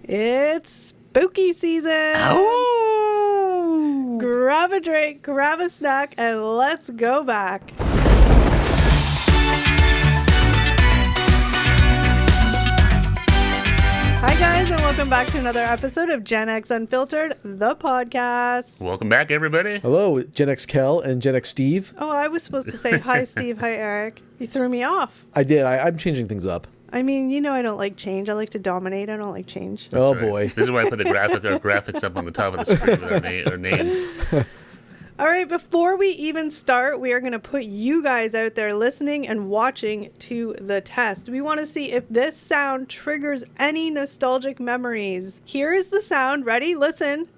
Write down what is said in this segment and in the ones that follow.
It's spooky season. Oh! Grab a drink, grab a snack, and let's go back. Hi guys, and welcome back to another episode of Gen X Unfiltered, the podcast. Welcome back, everybody. Hello, Gen X Kel and Gen X Steve. Oh, I was supposed to say hi Steve, hi Eric. You threw me off. I did. I'm changing things up. I mean, you know I don't like change. I like to dominate. I don't like change. Oh, Right. boy. This is why I put the graphics up on the top of the screen with our names. All right, before we even start, we are going to put you guys out there listening and watching to the test. We want to see if this sound triggers any nostalgic memories. Here is the sound. Ready? Listen.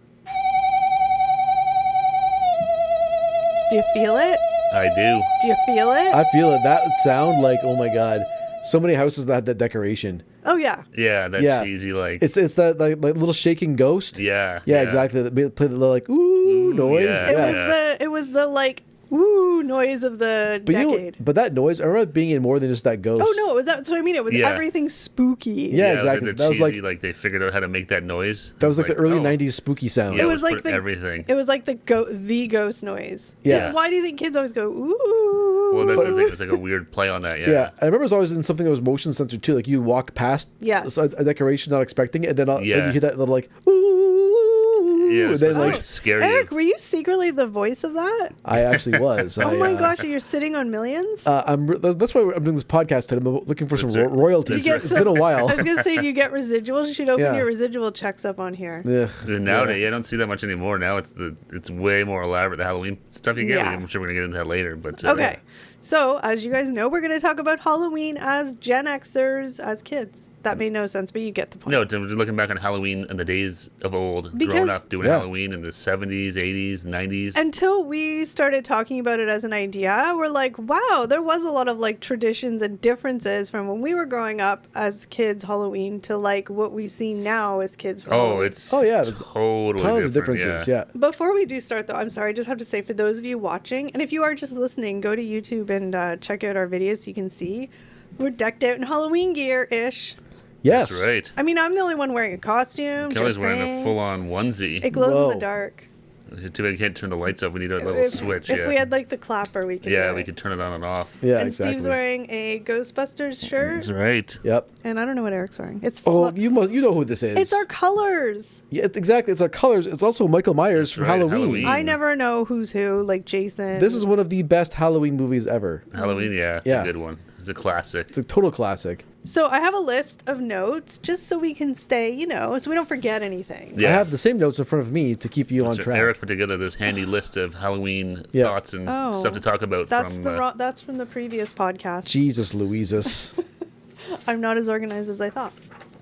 Do you feel it? I do. Do you feel it? I feel it. That sound like, oh my God. So many houses that had that decoration. Oh, yeah. Yeah, that Yeah. cheesy, like... It's that like little shaking ghost. Yeah. Yeah, exactly. They play the little like, ooh noise. yeah. It was the like, woo noise of the But decade. but that noise, I remember it being in more than just that ghost. Oh, no, that's what I mean. It was Yeah. everything spooky. Yeah, it was exactly. Like the That was cheesy, like- they figured out how to make that noise. That was like the early oh. 90s spooky sound. Yeah, It was like put the everything. It was like the ghost noise. Yeah. Why do you think kids always go ooh? Well, that's the thing. It was like a weird play on that. Yeah, I remember it was always in something that was motion censored too. Like you walk past Yes. a decoration not expecting it, and then, then Yeah. you hear that little like, ooh. Yeah, and it's then supposed to like, scare Eric, you. were you secretly the voice of that? I actually was. Oh my gosh, you're sitting on millions? That's why I'm doing this podcast today. I'm looking for some That's right. royalties. That's It's been a while. I was gonna say, do you get residuals? You should open Yeah. your residual checks up on here. Ugh, And nowadays, I don't see that much anymore. Now it's way more elaborate. The Halloween stuff you get. Yeah. I'm sure we're gonna get into that later. But Okay, so as you guys know, we're gonna talk about Halloween as Gen Xers, as kids. That made no sense, but you get the point. No, looking back on Halloween and the days of old, Because- growing up doing Yeah. Halloween in the 70s, 80s, 90s. Until we started talking about it as an idea, we're like, wow, there was a lot of like traditions and differences from when we were growing up as kids Halloween to like what we see now as kids for Halloween. It's yeah, totally tons of different, differences. Yeah. Before we do start though, I'm sorry, I just have to say for those of you watching, and if you are just listening, go to YouTube and check out our videos so you can see we're decked out in Halloween gear-ish. Yes. That's right. I mean, I'm the only one wearing a costume. Kelly's just wearing saying. a full-on onesie. It glows in Whoa. the dark. Too bad you can't turn the lights off. We need a little switch. If we had like the clapper, we could. yeah, wear we it. could turn it on and off. Yeah, And exactly. Steve's wearing a Ghostbusters shirt, That's right. Yep. and I don't know what Eric's wearing. It's Oh, you know who this is. It's our colors. Yeah, exactly. It's our colors. It's also Michael Myers from right, Halloween. Halloween. I never know who's who, like Jason. This is one of the best Halloween movies ever. Halloween, yeah, it's Yeah. a good one. It's a classic. It's a total classic. So I have a list of notes just so we can stay, so we don't forget anything. Yeah. I have the same notes in front of me to keep you on So track. Eric put together this handy list of Halloween Yeah. thoughts and Oh, stuff to talk about That's from... that's from the previous podcast. Jesus Louises. I'm not as organized as I thought.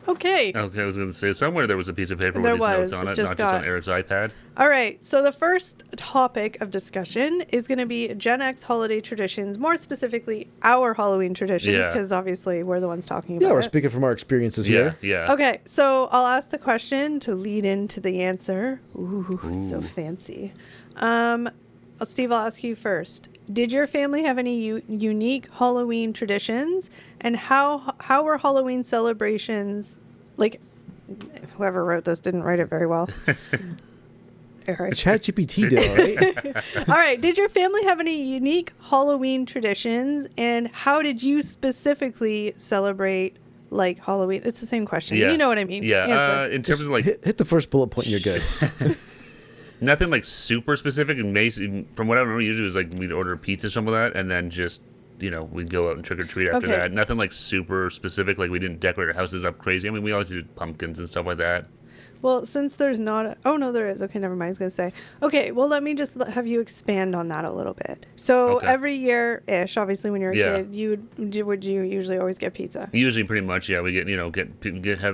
Okay. Okay, I was going to say, somewhere there was a piece of paper There with these notes was. on it, Just not just on got- Eric's iPad. All right. So the first topic of discussion is going to be Gen X holiday traditions, more specifically our Halloween traditions, Yeah. because obviously we're the ones talking about Yeah, we're it. speaking from our experiences Yeah, here. yeah. Okay, so I'll ask the question to lead into the answer. Ooh. So fancy. Steve, I'll ask you first. Did your family have any unique Halloween traditions, and how were Halloween celebrations? Like, whoever wrote this didn't write it very well. Eric. ChatGPT did, all right? All right. Did your family have any unique Halloween traditions, and how did you specifically celebrate like Halloween? It's the same question. Yeah. You know what I mean. Yeah, Answer. in terms of like hit the first bullet point and you're good. nothing like super specific, and from what I remember, usually it was like we'd order pizza or something like that, and then just we'd go out and trick or treat after Okay. that. Nothing like super specific, like we didn't decorate our houses up crazy. I mean, we always did pumpkins and stuff like that. Well, since there's not oh no, there is. Okay, never mind. I was gonna say. Okay, well, let me just have you expand on that a little bit. So Okay. every year-ish, obviously, when you're a Yeah. kid, would you usually always get pizza? Usually, pretty much, yeah. We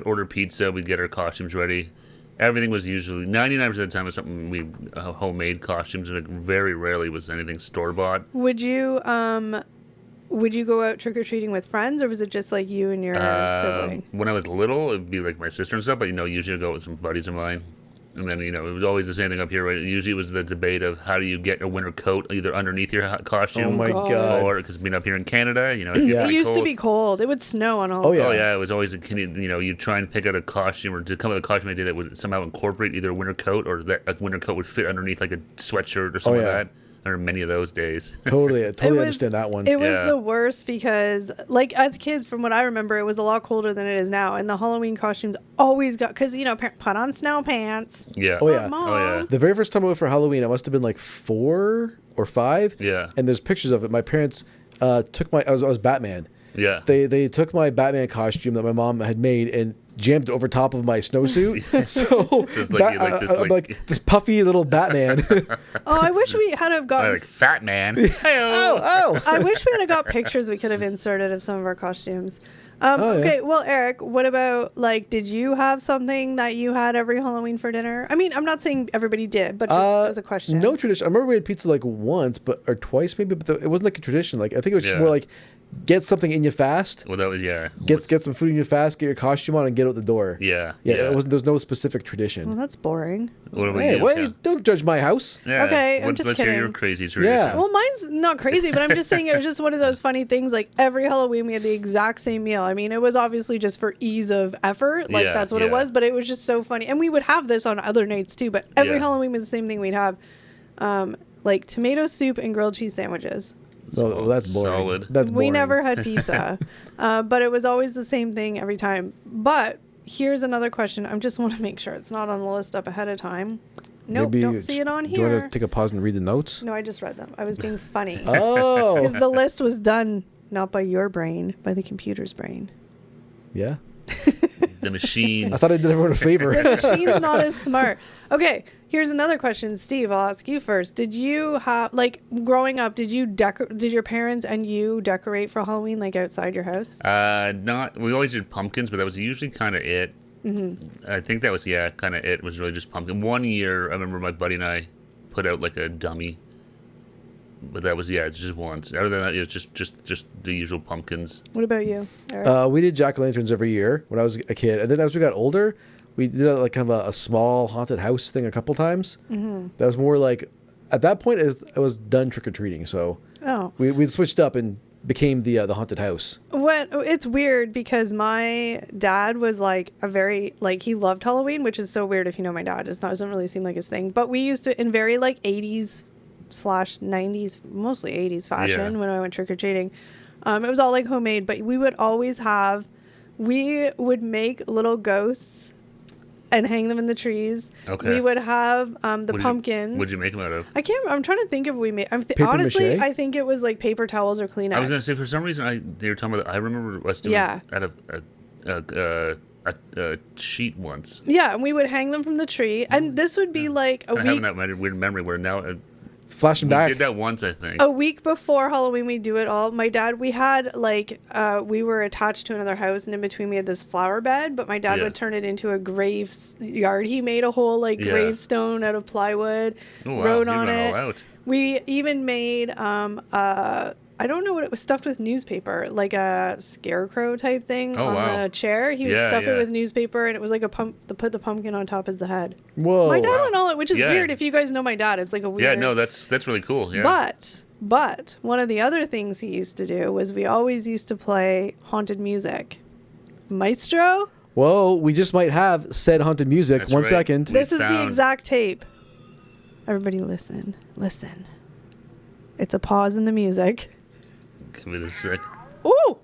order pizza. We'd get our costumes ready. Everything was usually 99% of the time was something we homemade costumes, and very rarely was anything store bought. Would you go out trick or treating with friends, or was it just like you and your sibling? When I was little, it'd be like my sister and stuff, but usually I'd go with some buddies of mine. And then, it was always the same thing up here. Right? Usually it was the debate of how do you get a winter coat either underneath your costume. Oh, my God. God. Or, because being up here in Canada, it Yeah. It used to be cold. It would snow on all. Oh, of yeah. Oh, yeah, it was always, you'd try and pick out a costume or to come up with a costume idea that would somehow incorporate either a winter coat or that a winter coat would fit underneath like a sweatshirt or something yeah. like that. There are many of those days. Totally was- understand that one. It was Yeah. the worst because, like, as kids, from what I remember, it was a lot colder than it is now. And the Halloween costumes always got, because, put on snow pants. Yeah. Oh, yeah. Mom. Oh, yeah. The very first time I went for Halloween, I must have been like 4 or 5. Yeah. And there's pictures of it. My parents took I was Batman. Yeah. They took my Batman costume that my mom had made and jammed it over top of my snowsuit. So it's like I'm like this puffy little Batman. Oh, I wish we had have gotten. Like Fat Man. oh. I wish we had got pictures we could have inserted of some of our costumes. Yeah. Okay, well, Eric, what about, like, did you have something that you had every Halloween for dinner? I mean, I'm not saying everybody did, but just as a question. No tradition. I remember we had pizza like once, or twice maybe, but it wasn't like a tradition. Like I think it was just Yeah. more like get something in you fast. Well, that was, yeah. Get some food in you fast. Get your costume on and get out the door. Yeah. Yeah. It wasn't. There's no specific Well, tradition. that's boring. What about Hey, you? wait! Yeah. Don't judge my house. Yeah. Okay, I'm just let's hear your kidding. crazy tradition. Yeah. Well, mine's not crazy, but I'm just saying it was just one of those funny things. Like, every Halloween, we had the exact same meal. I mean, it was obviously just for ease of effort. Like, Yeah, that's what it yeah. was, but it was just so funny. And we would have this on other nights, too, but every Yeah. Halloween was the same thing we'd have. Like, tomato soup and grilled cheese sandwiches. No, that's boring. Solid. That's boring. We never had pizza, but it was always the same thing every time. But here's another question. I just want to make sure it's not on the list up ahead of time. Nope, Maybe don't see it on Do you want here. to take a pause and read the notes? No, I just read them. I was being funny. Oh. Because the list was done not by your brain, by the computer's brain. Yeah. The machine. I thought I did everyone a favor. The machine's not as smart. Okay, here's another question. Steve, I'll ask you first. Did you have, like, growing up, did your parents and you decorate for Halloween, like, outside your house? We always did pumpkins, but that was usually kind of it. Mm-hmm. I think that was, kind of it. It was really just pumpkin. One year, I remember my buddy and I put out like a dummy, but that was, just once. Other than that, it was just the usual pumpkins. What about you, Eric? We did jack-o'-lanterns every year when I was a kid, and then as we got older, we did like kind of a small haunted house thing a couple times. Mm-hmm. That was more like at that point it was done trick-or-treating, so Oh. we switched up and became the haunted house. It's weird because my dad was like he loved Halloween, which is so weird if you know my dad. It doesn't really seem like his thing. But we used to, in very like 80s/90s, mostly 80s fashion, Yeah. when I went trick-or-treating. It was all like homemade, but we would make little ghosts and hang them in the trees. Okay. We would have the pumpkins. What'd you make them out of? I'm trying to think of what we made. Paper Honestly, mache? I think it was like paper towels or Kleenex. I was gonna say for some reason they were talking about. I remember us doing Yeah. out of a sheet once. Yeah, and we would hang them from the tree, and this would be like a I'm having week. that weird memory where now It's flashing we back. did that once, I think. A week before Halloween, we do it all. My dad, we had like we were attached to another house, and in between we had this flower bed. But my dad Yeah. would turn it into a graveyard. He made a whole like Yeah. gravestone out of plywood, Oh, wow. wrote You on went it. all out. We even made I don't know what it was, stuffed with newspaper, like a scarecrow type thing Oh, on wow. the chair. He would Yeah, stuff it yeah. with newspaper, and it was like put the pumpkin on top as the head. Whoa. My dad went all out, which is Yeah. weird. If you guys know my dad, it's like a weird. Yeah, no, that's really cool. Yeah. But one of the other things he used to do was we always used to play haunted music. Maestro, Whoa, we just might have said haunted music. That's One right. second. We this is the found- exact tape. Everybody listen. It's a pause in the music. Give it a sec. Ooh!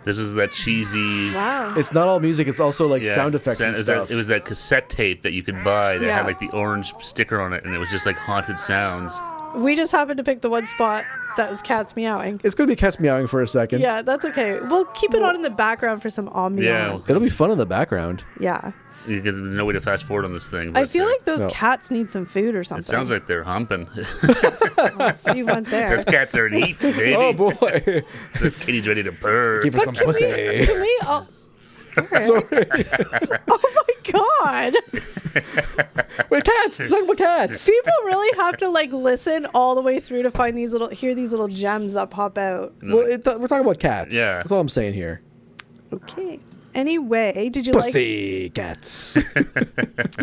This is that cheesy. Wow. It's not all music. It's also like Yeah, sound effects and stuff. it was that cassette tape that you could buy that Yeah. had like the orange sticker on it, and it was just like haunted sounds. We just happened to pick the one spot that was cats meowing. It's gonna be cats meowing for a second. Yeah, that's okay. We'll keep it on in the background for some ambiance. Yeah. It'll be fun in the background. Yeah. Because there's no way to fast forward on this thing. I but, feel like those No. cats need some food or something. it sounds like they're humping. Steve went there. Those cats are to eat, baby. Oh boy. This kitty's ready to purr. Give her some Can pussy. Can we all... Okay. Sorry. Oh my god! We're cats. It's like we're cats. People really have to like listen all the way through to find these hear these little gems that pop out. Well, we're talking about cats. Yeah. That's all I'm saying here. Okay. Anyway, did you Pussy cats.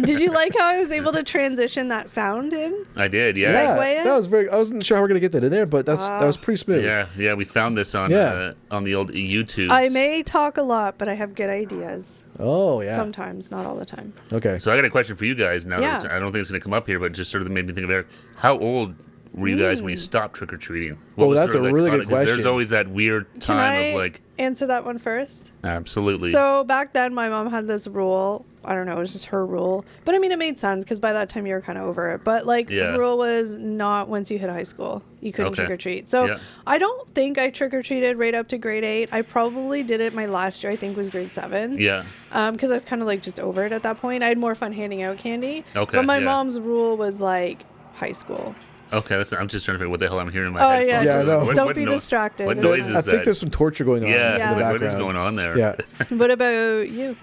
did you like how I was able to transition that sound in? I did, yeah. Segue it? That was very. I wasn't sure how we're gonna get that in there, but that was pretty smooth. Yeah, we found this on the old YouTube. I may talk a lot, but I have good ideas. Oh yeah. Sometimes, not all the time. Okay. So I got a question for you guys now. Yeah. That I don't think it's going to come up here, but just sort of made me think of Eric. How old were you guys when you stopped trick-or-treating? Oh, that's a really good question. There's always that weird Can time of like... answer that one first? Absolutely. So back then, my mom had this rule. I don't know, it was just her rule. But I mean, it made sense because by that time you were kind of over it. But like, the rule was not once you hit high school, you couldn't trick or treat. So I don't think I trick or treated right up to grade 8. I probably did it my last year, I think was grade 7. Yeah. Because I was kind of like just over it at that point. I had more fun handing out candy. Okay. But my mom's rule was like high school. Okay, I'm just trying to figure out what the hell I'm hearing in my Oh, head. yeah. Yeah, I know. Don't be distracted. What noise is I that? think there's some torture going on. Yeah, in the like, what background. is going on there? Yeah. What about you?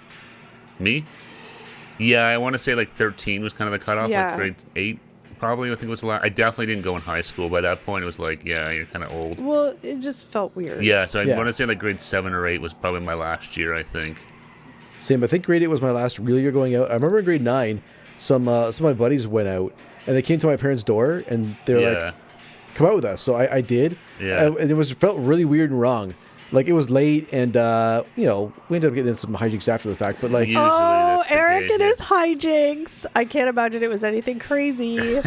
Me? Yeah, I want to say like 13 was kind of the cutoff. Yeah. Like grade 8, probably. I think was the last. I definitely didn't go in high school. By that point, it was like, yeah, you're kind of old. Well, it just felt weird. Yeah, so I Yeah. want to say like grade 7 or 8 was probably my last year, I think. Same. I think grade 8 was my last real year going out. I remember in grade 9, some of my buddies went out and they came to my parents' door and they were like, "Come out with us." So I did. Yeah. And it felt really weird and wrong. Like it was late, and we ended up getting into some hijinks after the fact. But like, Usually Oh, that's the Eric case, and yeah. his hijinks. I can't imagine it was anything crazy.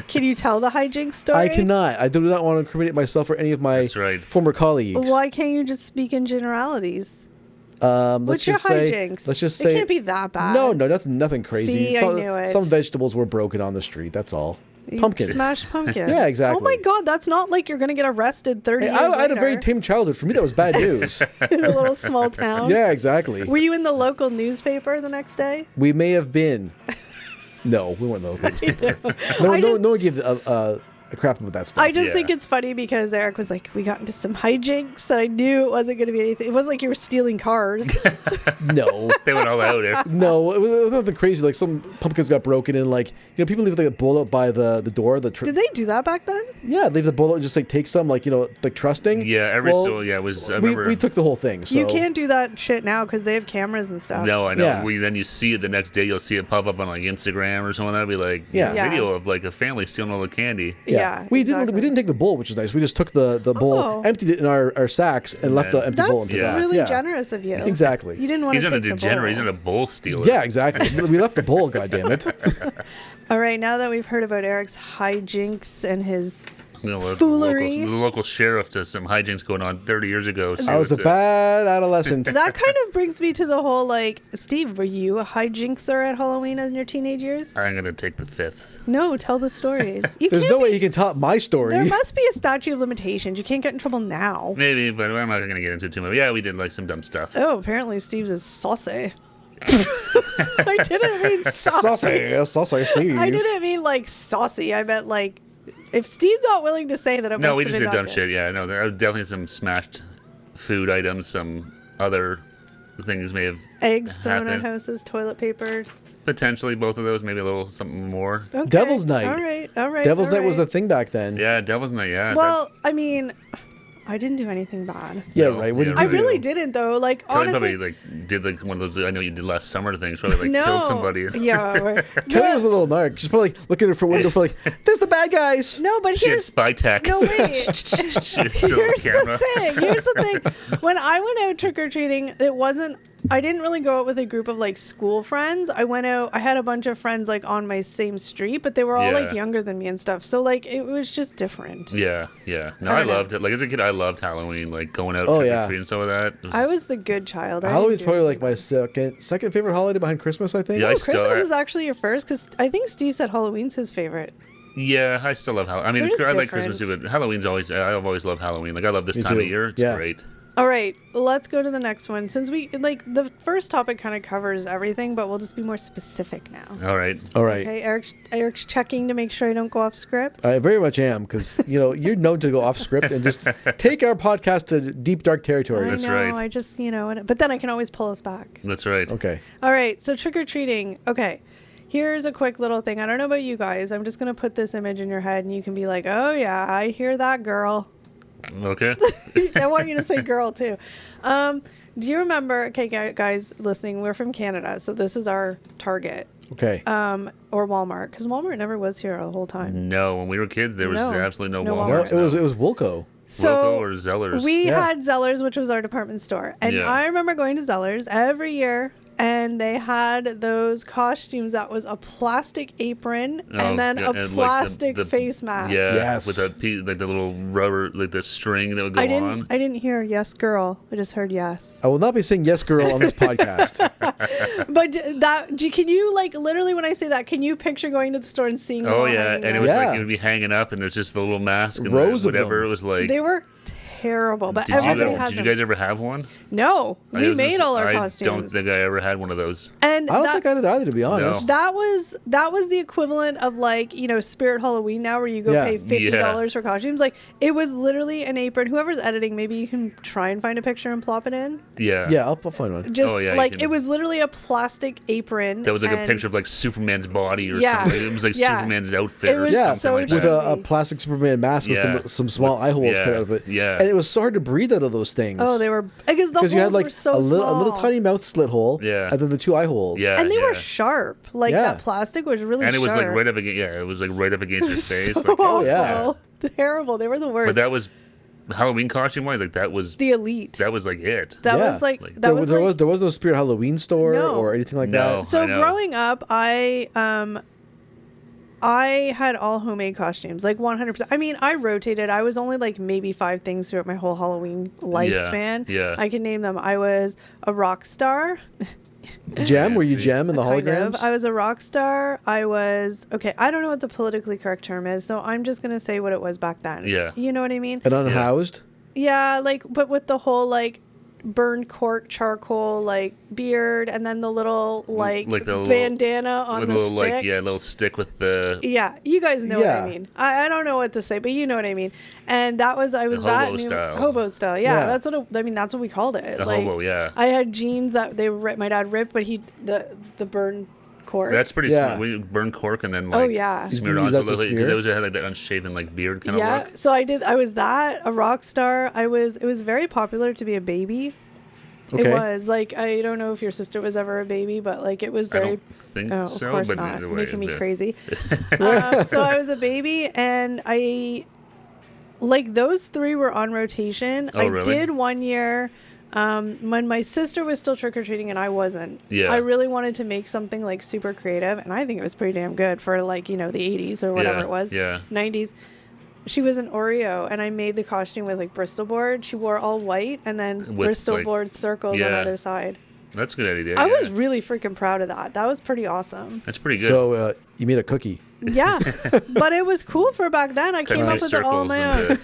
Can you tell the hijinks story? I cannot. I do not want to incriminate myself or any of my That's right. former colleagues. Why can't you just speak in generalities? Let's What's your just say. hijinks? Let's just say. It can't be that bad. No, nothing crazy. See, I some, knew it. some vegetables were broken on the street. That's all. You Pumpkins. Smashed pumpkins. Yeah, exactly. Oh my god, that's not like you're gonna get arrested 30 Hey, years I had a very later tame childhood. For me, that was bad news. in a little small town. Yeah, exactly. Were you in the local newspaper the next day? We may have been. No, we weren't local. I No just- one gave a crap about that stuff. I just Yeah. think it's funny because Eric was like, we got into some hijinks and I knew it wasn't going to be anything. It wasn't like you were stealing cars. No. They went all out there. No, it was nothing crazy. Like some pumpkins got broken and like, people leave like a bowl out by the door. Did they do that back then? Yeah, leave the bowl out and just like take some, like, like trusting. Yeah, it was. I remember. We took the whole thing. So You can't do that shit now because they have cameras and stuff. No, I know. Yeah. Then you see it the next day. You'll see it pop up on like Instagram or something. That'd be like Yeah. Yeah. video of like a family stealing all the candy. Yeah, we exactly. didn't take the bowl, which is nice. We just took the bowl, Oh. emptied it in our sacks, and left the empty bowl in That's the back. really Yeah. generous of you. Exactly. You didn't want He's to not a take the degenerate. bowl. He's not a bowl stealer. Yeah, exactly. We left the bowl. God damn it. All right, now that we've heard about Eric's hijinks and his The Foolery. local sheriff to some hijinks going on 30 years ago. So I was a it's bad adolescent. that kind of brings me to the whole like, Steve, were you a hijinkser at Halloween in your teenage years? I'm gonna take the 5th. No, tell the stories. You There's can't no way be- he can top my story. There must be a statute of limitations. You can't get in trouble now. Maybe, but I'm not gonna get into it too much. Yeah, we did like some dumb stuff. Oh, apparently Steve's is saucy. I didn't mean saucy. Saucy Steve. I didn't mean like saucy. I meant like, if Steve's not willing to say that, it No, must we have just been did dumb not shit. Yeah, no, there are definitely some smashed food items, some other things may have good. Eggs thrown at happened. houses, toilet paper. Potentially both of those, maybe a little something more. Okay. Devil's Night. All right. Devil's all Night was a right. thing back then. Yeah, Devil's Night. Yeah. Well, I mean, I didn't do anything bad. Yeah, No, right. yeah, What did I you do? really didn't though. Like Kelly honestly, probably like did like one of those. I know you did last summer things. Probably like no. killed somebody. Yeah. Kelly was a little narc. She's probably like looking at her window for like, there's the bad guys. No, but She had here's spy tech. no wait. She had Here's the camera. the thing. Here's the thing. When I went out trick or treating, it wasn't. I didn't really go out with a group of like school friends. I went out. I had a bunch of friends like on my same street, but they were all like Yeah. younger than me and stuff. So like it was just different. Yeah, yeah. No, I I don't know. loved it. Like as a kid, I loved Halloween. Like going out Oh, trick or yeah. treating and some of that. It I was the good child. I Halloween's didn't do probably like anything. my second favorite holiday behind Christmas, I think. Yeah, I Oh, still- Christmas is actually your first because I think Steve said Halloween's his favorite. Yeah, I still love Halloween. I mean, They're I just like Christmas too, different. but Halloween's always. I've always loved Halloween. Like I love this Me time too. of year. It's Yeah. great. All right, let's go to the next one. Since we like the first topic kind of covers everything, but we'll just be more specific now. All right. All right. Okay, Eric's checking to make sure I don't go off script. I very much am because you're known to go off script and just take our podcast to deep dark territory. That's I know, right. I just but then I can always pull us back. That's right. Okay. All right, so trick or treating. Okay, here's a quick little thing. I don't know about you guys. I'm just gonna put this image in your head, and you can be like, "Oh yeah, I hear that, girl." Okay. I want you to say "girl" too. Do you remember? Okay, guys listening, we're from Canada, so this is our Target. Okay. Or Walmart, because Walmart never was here the whole time. No, when we were kids, there was No. absolutely no No Walmart. No, it was Wilco. So Wilco or Zellers. we Yeah. had Zellers, which was our department store, and Yeah. I remember going to Zellers every year, and they had those costumes that was a plastic apron and then yeah, a and, like, plastic the face mask. Yeah, Yes. with that like the little rubber, like the string that would go I on. didn't hear yes, girl. I just heard yes. I will not be saying yes, girl, on this podcast. But can you like literally when I say that, can you picture going to the store and seeing? Them Oh all yeah, hanging and it out? was Yeah. like it would be hanging up, and there's just the little mask and Rows the, of whatever them. it was like. They were terrible, but Did you, everybody has did you them. guys ever have one? No, I we was made gonna all our say, costumes. I don't think I ever had one of those. And I don't that, think I did either, to be honest. that was the equivalent of like, you know, Spirit Halloween now where you go Yeah. pay $50 for costumes. Like it was literally an apron. Whoever's editing, maybe you can try and find a picture and plop it in. Yeah. Yeah, I'll find one. Just Oh, yeah, you like can- it was literally a plastic apron. That was like a and picture of like Superman's body or Yeah. something. It was like Yeah. Superman's outfit It or was something so like With that. a plastic Superman mask with Yeah. some small eye holes cut out of it. Yeah. And it was so hard to breathe out of those things. Oh, they were because the holes you had like were so a little small. tiny mouth slit hole. Yeah. And then the two eye holes. Yeah. And they were sharp. Like Yeah. that plastic was really And it was like sharp. right up against it was like right up against your face. So Like, Oh, yeah. awful. Terrible. They were the worst. but that was Halloween costume wise, like that was the elite. like it. That Yeah. was like Like, that was like, there was no Spirit Halloween store No. or anything like No. that. so I know. growing up, I had all homemade costumes, like 100%. I mean, I rotated. I was only like maybe 5 things throughout my whole Halloween lifespan. yeah. I can name them. I was a rock star. Gem? Were you Fancy. Gem in the Kind holograms? of. I was a rock star. I was okay. I don't know what the politically correct term is, so I'm just gonna say what it was back then. Yeah. You know what I mean? An unhoused? Yeah, like, but with the whole like burned cork charcoal like beard, and then the little like Like the little- bandana on with the a little stick. like little stick with the Yeah, you guys know what Yeah. I mean. I don't know what to say, but you know what I mean. And that was I was The that hobo new style. hobo style. Yeah, Yeah. that's what I mean. That's what we called it. the like, hobo, yeah. I had jeans that my dad ripped, but the burned cork. That's pretty Yeah. smart. We burn cork and then like Oh, yeah. smeared You on use so that to because smear? those had like that unshaven like beard kind of yeah. look. So I was that a rock star. It was very popular to be a baby. Okay. It was like I don't know if your sister was ever a baby, but like it was I very. don't think Oh, so, of course but not. either way, Making me yeah. crazy. So I was a baby, and I like those 3 were on rotation. Oh, I really? did one year when my sister was still trick or treating and I wasn't. Yeah. I really wanted to make something like super creative, and I think it was pretty damn good for like the 80s or whatever Yeah, it was. yeah. 90s. She was an Oreo, and I made the costume with like Bristol board. She wore all white, and then With, Bristol like- board circles yeah. on either side. That's a good idea. I yeah. was really freaking proud of that. That was pretty awesome. That's pretty good. So you made a cookie. Yeah, but it was cool for back then. I Cut came some up with it all on circles my and, own.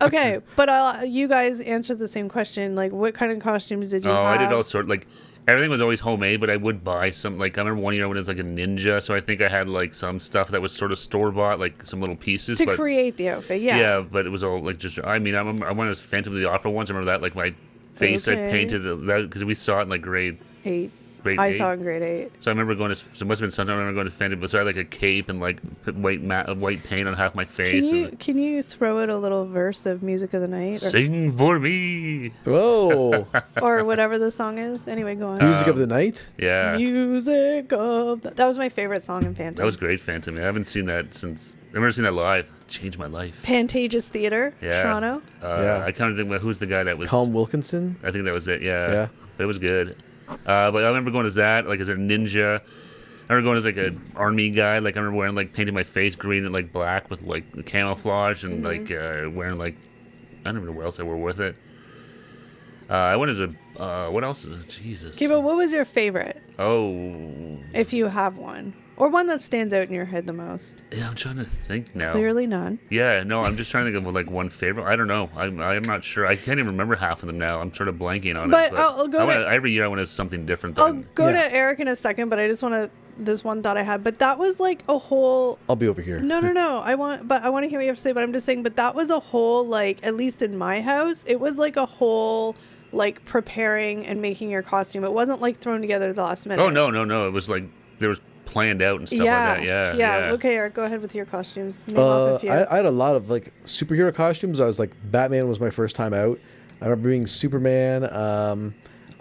Okay, but you guys answered the same question. Like, what kind of costumes did you oh, have? I did all sort like everything was always homemade, but I would buy some. Like I remember one year when it was like a ninja, so I think I had like some stuff that was sort of store bought, like some little pieces. to but create the outfit. Yeah. yeah, but it was all like just. I mean, I went as Phantom of the Opera once. I remember that like my face I Okay. painted that because we saw it in like grade 8. grade I 8. saw in grade 8. So I remember going to. So it must have been sometime. I remember going to Phantom, but so I had like a cape and like put white paint on half my face. Can you throw it a little verse of Music of the Night Sing for me. Whoa. or whatever the song is? Anyway, go on. Music of the night? Yeah, Music of that was my favorite song in Phantom. that was great, Phantom. I haven't seen that since. I've never seen that live. Changed my life. Pantages Theater, Yeah. Toronto. Yeah. I kind of think about who's the guy that was. Colm Wilkinson? I think that was it. Yeah. Yeah. But it was good. But I remember going as that, like as a ninja. I remember going as like an army guy. Like I remember wearing like painting my face green and like black with like camouflage and like wearing like I don't even know what else I wore with it. I went as a what else? Jesus. Okay, but what was your favorite, Oh. if you have one, or one that stands out in your head the most? Yeah, I'm trying to think now. Clearly none. Yeah, no, I'm just trying to think of like one favorite. I don't know. I'm not sure. I can't even remember half of them now. I'm sort of blanking on But it. I'll go to- every year I want to something different. I'll Than, go Yeah. to Eric in a second, but I just want to. This one thought I had, but that was like a whole. I'll be over here. No. I want to hear what you have to say. But I'm just saying. But that was a whole like, at least in my house, it was like a whole like preparing and making your costume. It wasn't like thrown together at the last minute. oh no! It was like there was planned out and stuff Yeah. like that. Yeah. Okay, Eric, go ahead with your costumes. Name off a few. I had a lot of like superhero costumes. I was like Batman was my first time out. I remember being Superman.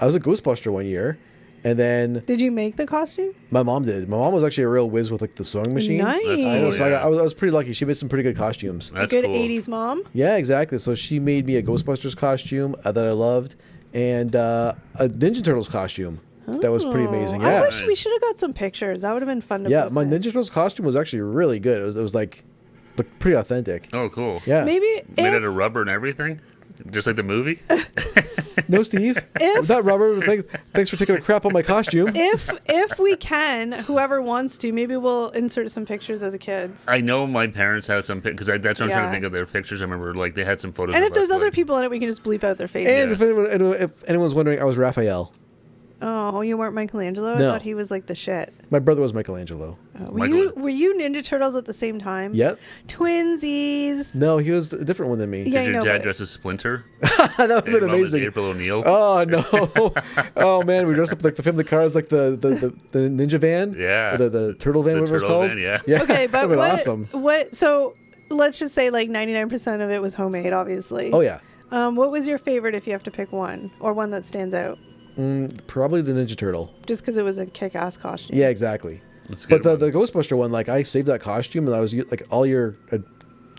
I was a Ghostbuster one year, and then Did you make the costume? my mom did. My mom was actually a real whiz with like the sewing machine. Nice. That's I know, cool, so yeah. I was pretty lucky. She made some pretty good costumes. A That's good cool. 80s mom. Yeah, exactly. So she made me a Ghostbusters costume that I loved, and a Ninja Turtles costume that was pretty amazing. Oh, I Yeah, wish we should have got some pictures. That would have been fun to yeah. post My it. Ninja Turtles costume was actually really good. It was like looked pretty authentic. Oh, cool. Yeah. Maybe Made out if, of rubber and everything, just like the movie. No, Steve. If- That rubber. Thanks for taking a crap on my costume. if we can, whoever wants to, maybe we'll insert some pictures as a kids. I know my parents have some because that's what I'm trying Yeah. to think of their pictures. I remember like they had some photos. And of if there's us, other like- people in it, we can just bleep out their faces. And if anyone's wondering, I was Raphael. Oh, you weren't Michelangelo? I No. thought he was like the shit. My brother was Michelangelo. Were you Ninja Turtles at the same time? Yep. Twinsies. No, he was a different one than me. Yeah. Did your I know, dad but- dress as Splinter? That would have And your been mom was amazing. April O'Neil. Oh no! Oh man, we dressed up like the family cars, like the ninja van. Yeah. Or the turtle van, The whatever it's turtle called. van, yeah. Yeah. Okay, but That'd been what, awesome. what? So let's just say like 99% of it was homemade, obviously. Oh yeah. What was your favorite if you have to pick one, or one that stands out? Probably the Ninja Turtle. Just because it was a kick-ass costume. Yeah, exactly. That's a But good the one. Ghostbuster one, like I saved that costume, and I was like all year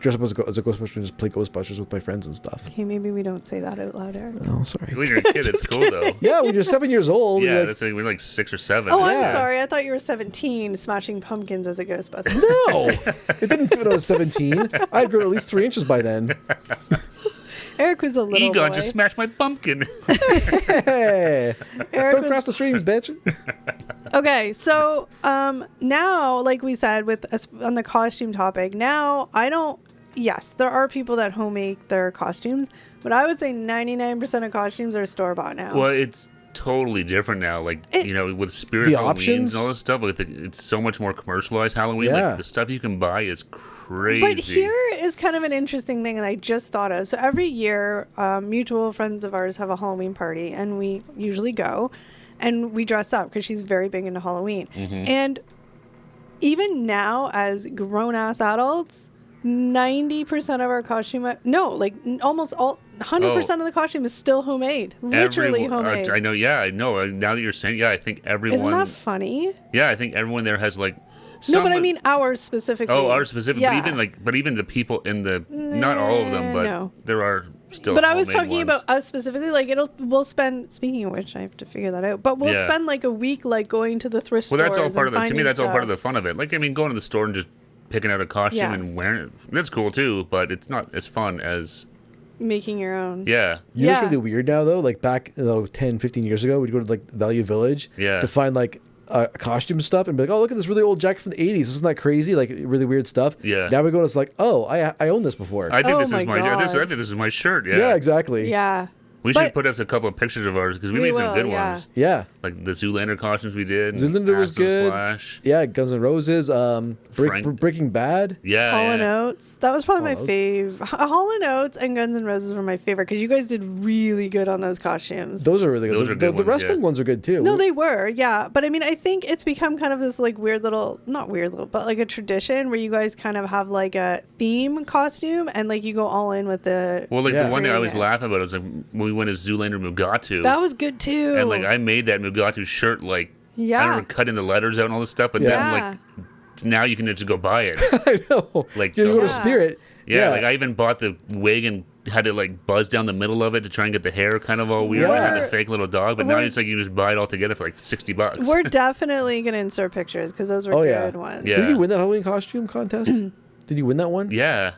dress up as a Ghostbuster and just play Ghostbusters with my friends and stuff. Okay, maybe we don't say that out loud, Eric. Oh, sorry. When you're a kid, it's cool though. Yeah, when you're 7 years old. Yeah, you're like, that's like, we're like 6 or 7. Oh, Yeah. I'm sorry. I thought you were 17, smashing pumpkins as a Ghostbuster. no, it didn't fit when I was 17. I'd grown at least 3 inches by then. Eric was a little Egon boy. just smashed my pumpkin. Hey, Eric don't was- cross the streams, bitch. Okay, so now, like we said, with us on the costume topic, now I don't. Yes, there are people that homemade their costumes, but I would say 99% of costumes are store bought now. Well, it's totally different now. Like, with Spirit The Halloween options? and all this stuff, it's so much more commercialized Halloween. Yeah. Like, the stuff you can buy is crazy. But here is kind of an interesting thing that I just thought of. So every year, mutual friends of ours have a Halloween party, and we usually go, and we dress up because she's very big into Halloween. Mm-hmm. And even now, as grown-ass adults, 90% of our costume, almost all, 100% of the costume is still homemade. Literally homemade. I know. Yeah, I know. Now that you're saying, yeah, I think everyone. Isn't that funny? Yeah, I think everyone there has like. No, but I some- mean ours specifically. Oh, ours specific. Yeah. But even the people in the not all of them, but No. there are still. But I was homemade talking ones. about us specifically. Like we'll spend. Speaking of which, I have to figure that out. But we'll Yeah. spend like a week like going to the thrift Well, that's all stores part and of the. To me, finding that's all part of the stuff. fun of it. Like, I mean, going to the store and just picking out a costume Yeah. and wearing it. That's cool too, but it's not as fun as. Making your own. Yeah. You know what's Yeah. really weird now, though? Like back 10, 15 years ago, we'd go to like Value Village Yeah. to find like costume stuff and be like, oh, look at this really old jacket from the 80s. Isn't that crazy? Like really weird stuff. Yeah. Now we go and it's like, oh, I own this before. I think Oh this my is my. God. I think this is my shirt. Yeah. yeah, exactly. Yeah. We should But- put up a couple of pictures of ours because we We made some will, good yeah. ones. Yeah. Like the Zoolander costumes we did. Zoolander was Axel good. Slash. Yeah, Guns N' Roses, Frank- Breaking Bad. Yeah. Hall yeah. and Oates. That was probably Hall my and fave. Hall and Oates and Guns N' Roses were my favorite because you guys did really good on those costumes. Those are really good. Those The- are good the ones, wrestling yeah. ones are good too. No, they were, yeah. But I mean, I think it's become kind of this like weird little, not weird little, but like a tradition where you guys kind of have like a theme costume and like you go all in with the. Well, like Yeah. the one that I always Yeah. laugh about is like when we went as Zoolander Mugatu. That was good too. And like I made that Mugatu shirt like I Yeah. remember cutting the letters out and all this stuff, but Yeah. then like now you can just go buy it. I know. Like you the go to whole- Spirit. Yeah, like I even bought the wig and had it like buzz down the middle of it to try and get the hair kind of all weird. I had the We're- fake little dog, but now we're- it's like you just buy it all together for like $60. We're definitely gonna insert pictures because those were Oh, good yeah. ones. Yeah. Did you win that Halloween costume contest? Did you win that one? Yeah.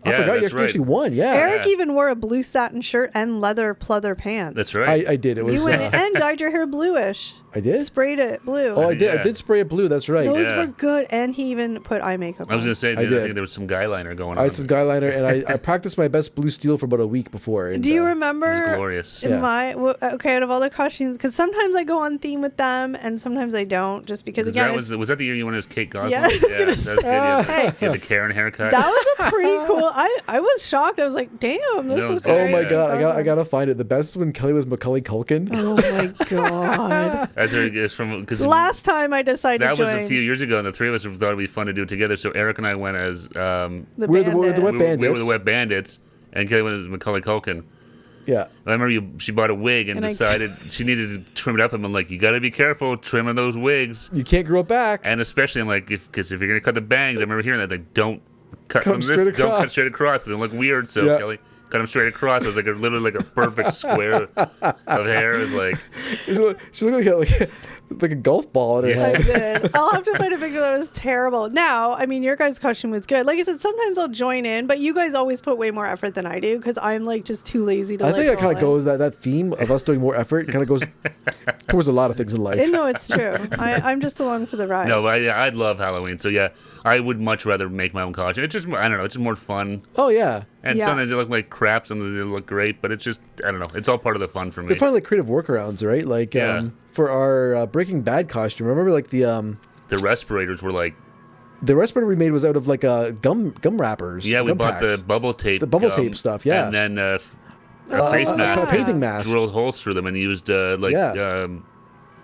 I Yeah, forgot you that's right. actually won. Yeah. Eric Yeah. even wore a blue satin shirt and leather pleather pants. That's right. I did. It was. You went and dyed your hair bluish. I did. Sprayed it blue. Oh, I did. I Yeah. did spray it blue. That's right. Those Yeah. were good, and he even put eye makeup I was on. gonna say I I did. think there was some guy liner going on. I had some guy liner, and I practiced my best blue steel for about a week before. And, Do you It remember? was glorious. Yeah. Okay, out of all the costumes, because sometimes I go on theme with them, and sometimes I don't, just because Was again, was that the year you went as Kate Gosling? Yeah, I was gonna that was good. Yeah, say. you had the Karen haircut. that was a pretty cool. I was shocked. I was like, damn, this That was is good. Oh great. my Yeah. god! I gotta find it. The best is when Kelly was Macaulay Culkin. Oh my god! That's where it's from because Last time I decided that to was join a few years ago, and the three of us thought it'd be fun to do it together. So Eric and I went as the We're the bandit. Wet we were the Bandits. Wet Bandits, and Kelly went as Macaulay Culkin. Yeah. I remember she bought a wig and And I- decided she needed to trim it up. And I'm like, you got to be careful trimming those wigs. You can't grow it back. And especially, I'm like, because if you're going to cut the bangs, I remember hearing that, like, don't cut Cut them 'em straight don't cut across. straight across. It'll look weird. So Yeah. Kelly cut them straight across. It was like literally like a perfect square of hair. It was like, She looked like a golf ball in her Yeah. I head. did. I'll have to find a picture that was terrible. Now, I mean, your guys' costume was good. Like I said, sometimes I'll join in, but you guys always put way more effort than I do because I'm like just too lazy to. I like, think that go kind of all goes that theme of us doing more effort kind of goes towards a lot of things in life. in. No, it's true. I'm just along for the ride. no, I love Halloween. So yeah, I would much rather make my own costume. It's just, I don't know, it's just more fun. Oh yeah, And Yeah. sometimes they look like crap, sometimes they look great, but it's just, I don't know, it's all part of the fun for me. they find like creative workarounds, right? Like Yeah. for our Breaking Bad costume, remember like the respirators were like, respirator we made was out of like gum wrappers. yeah, we gum bought packs. the bubble tape. The bubble tape stuff, yeah. And then a Oh, face yeah. mask. a painting mask. Drilled holes through them and used Yeah.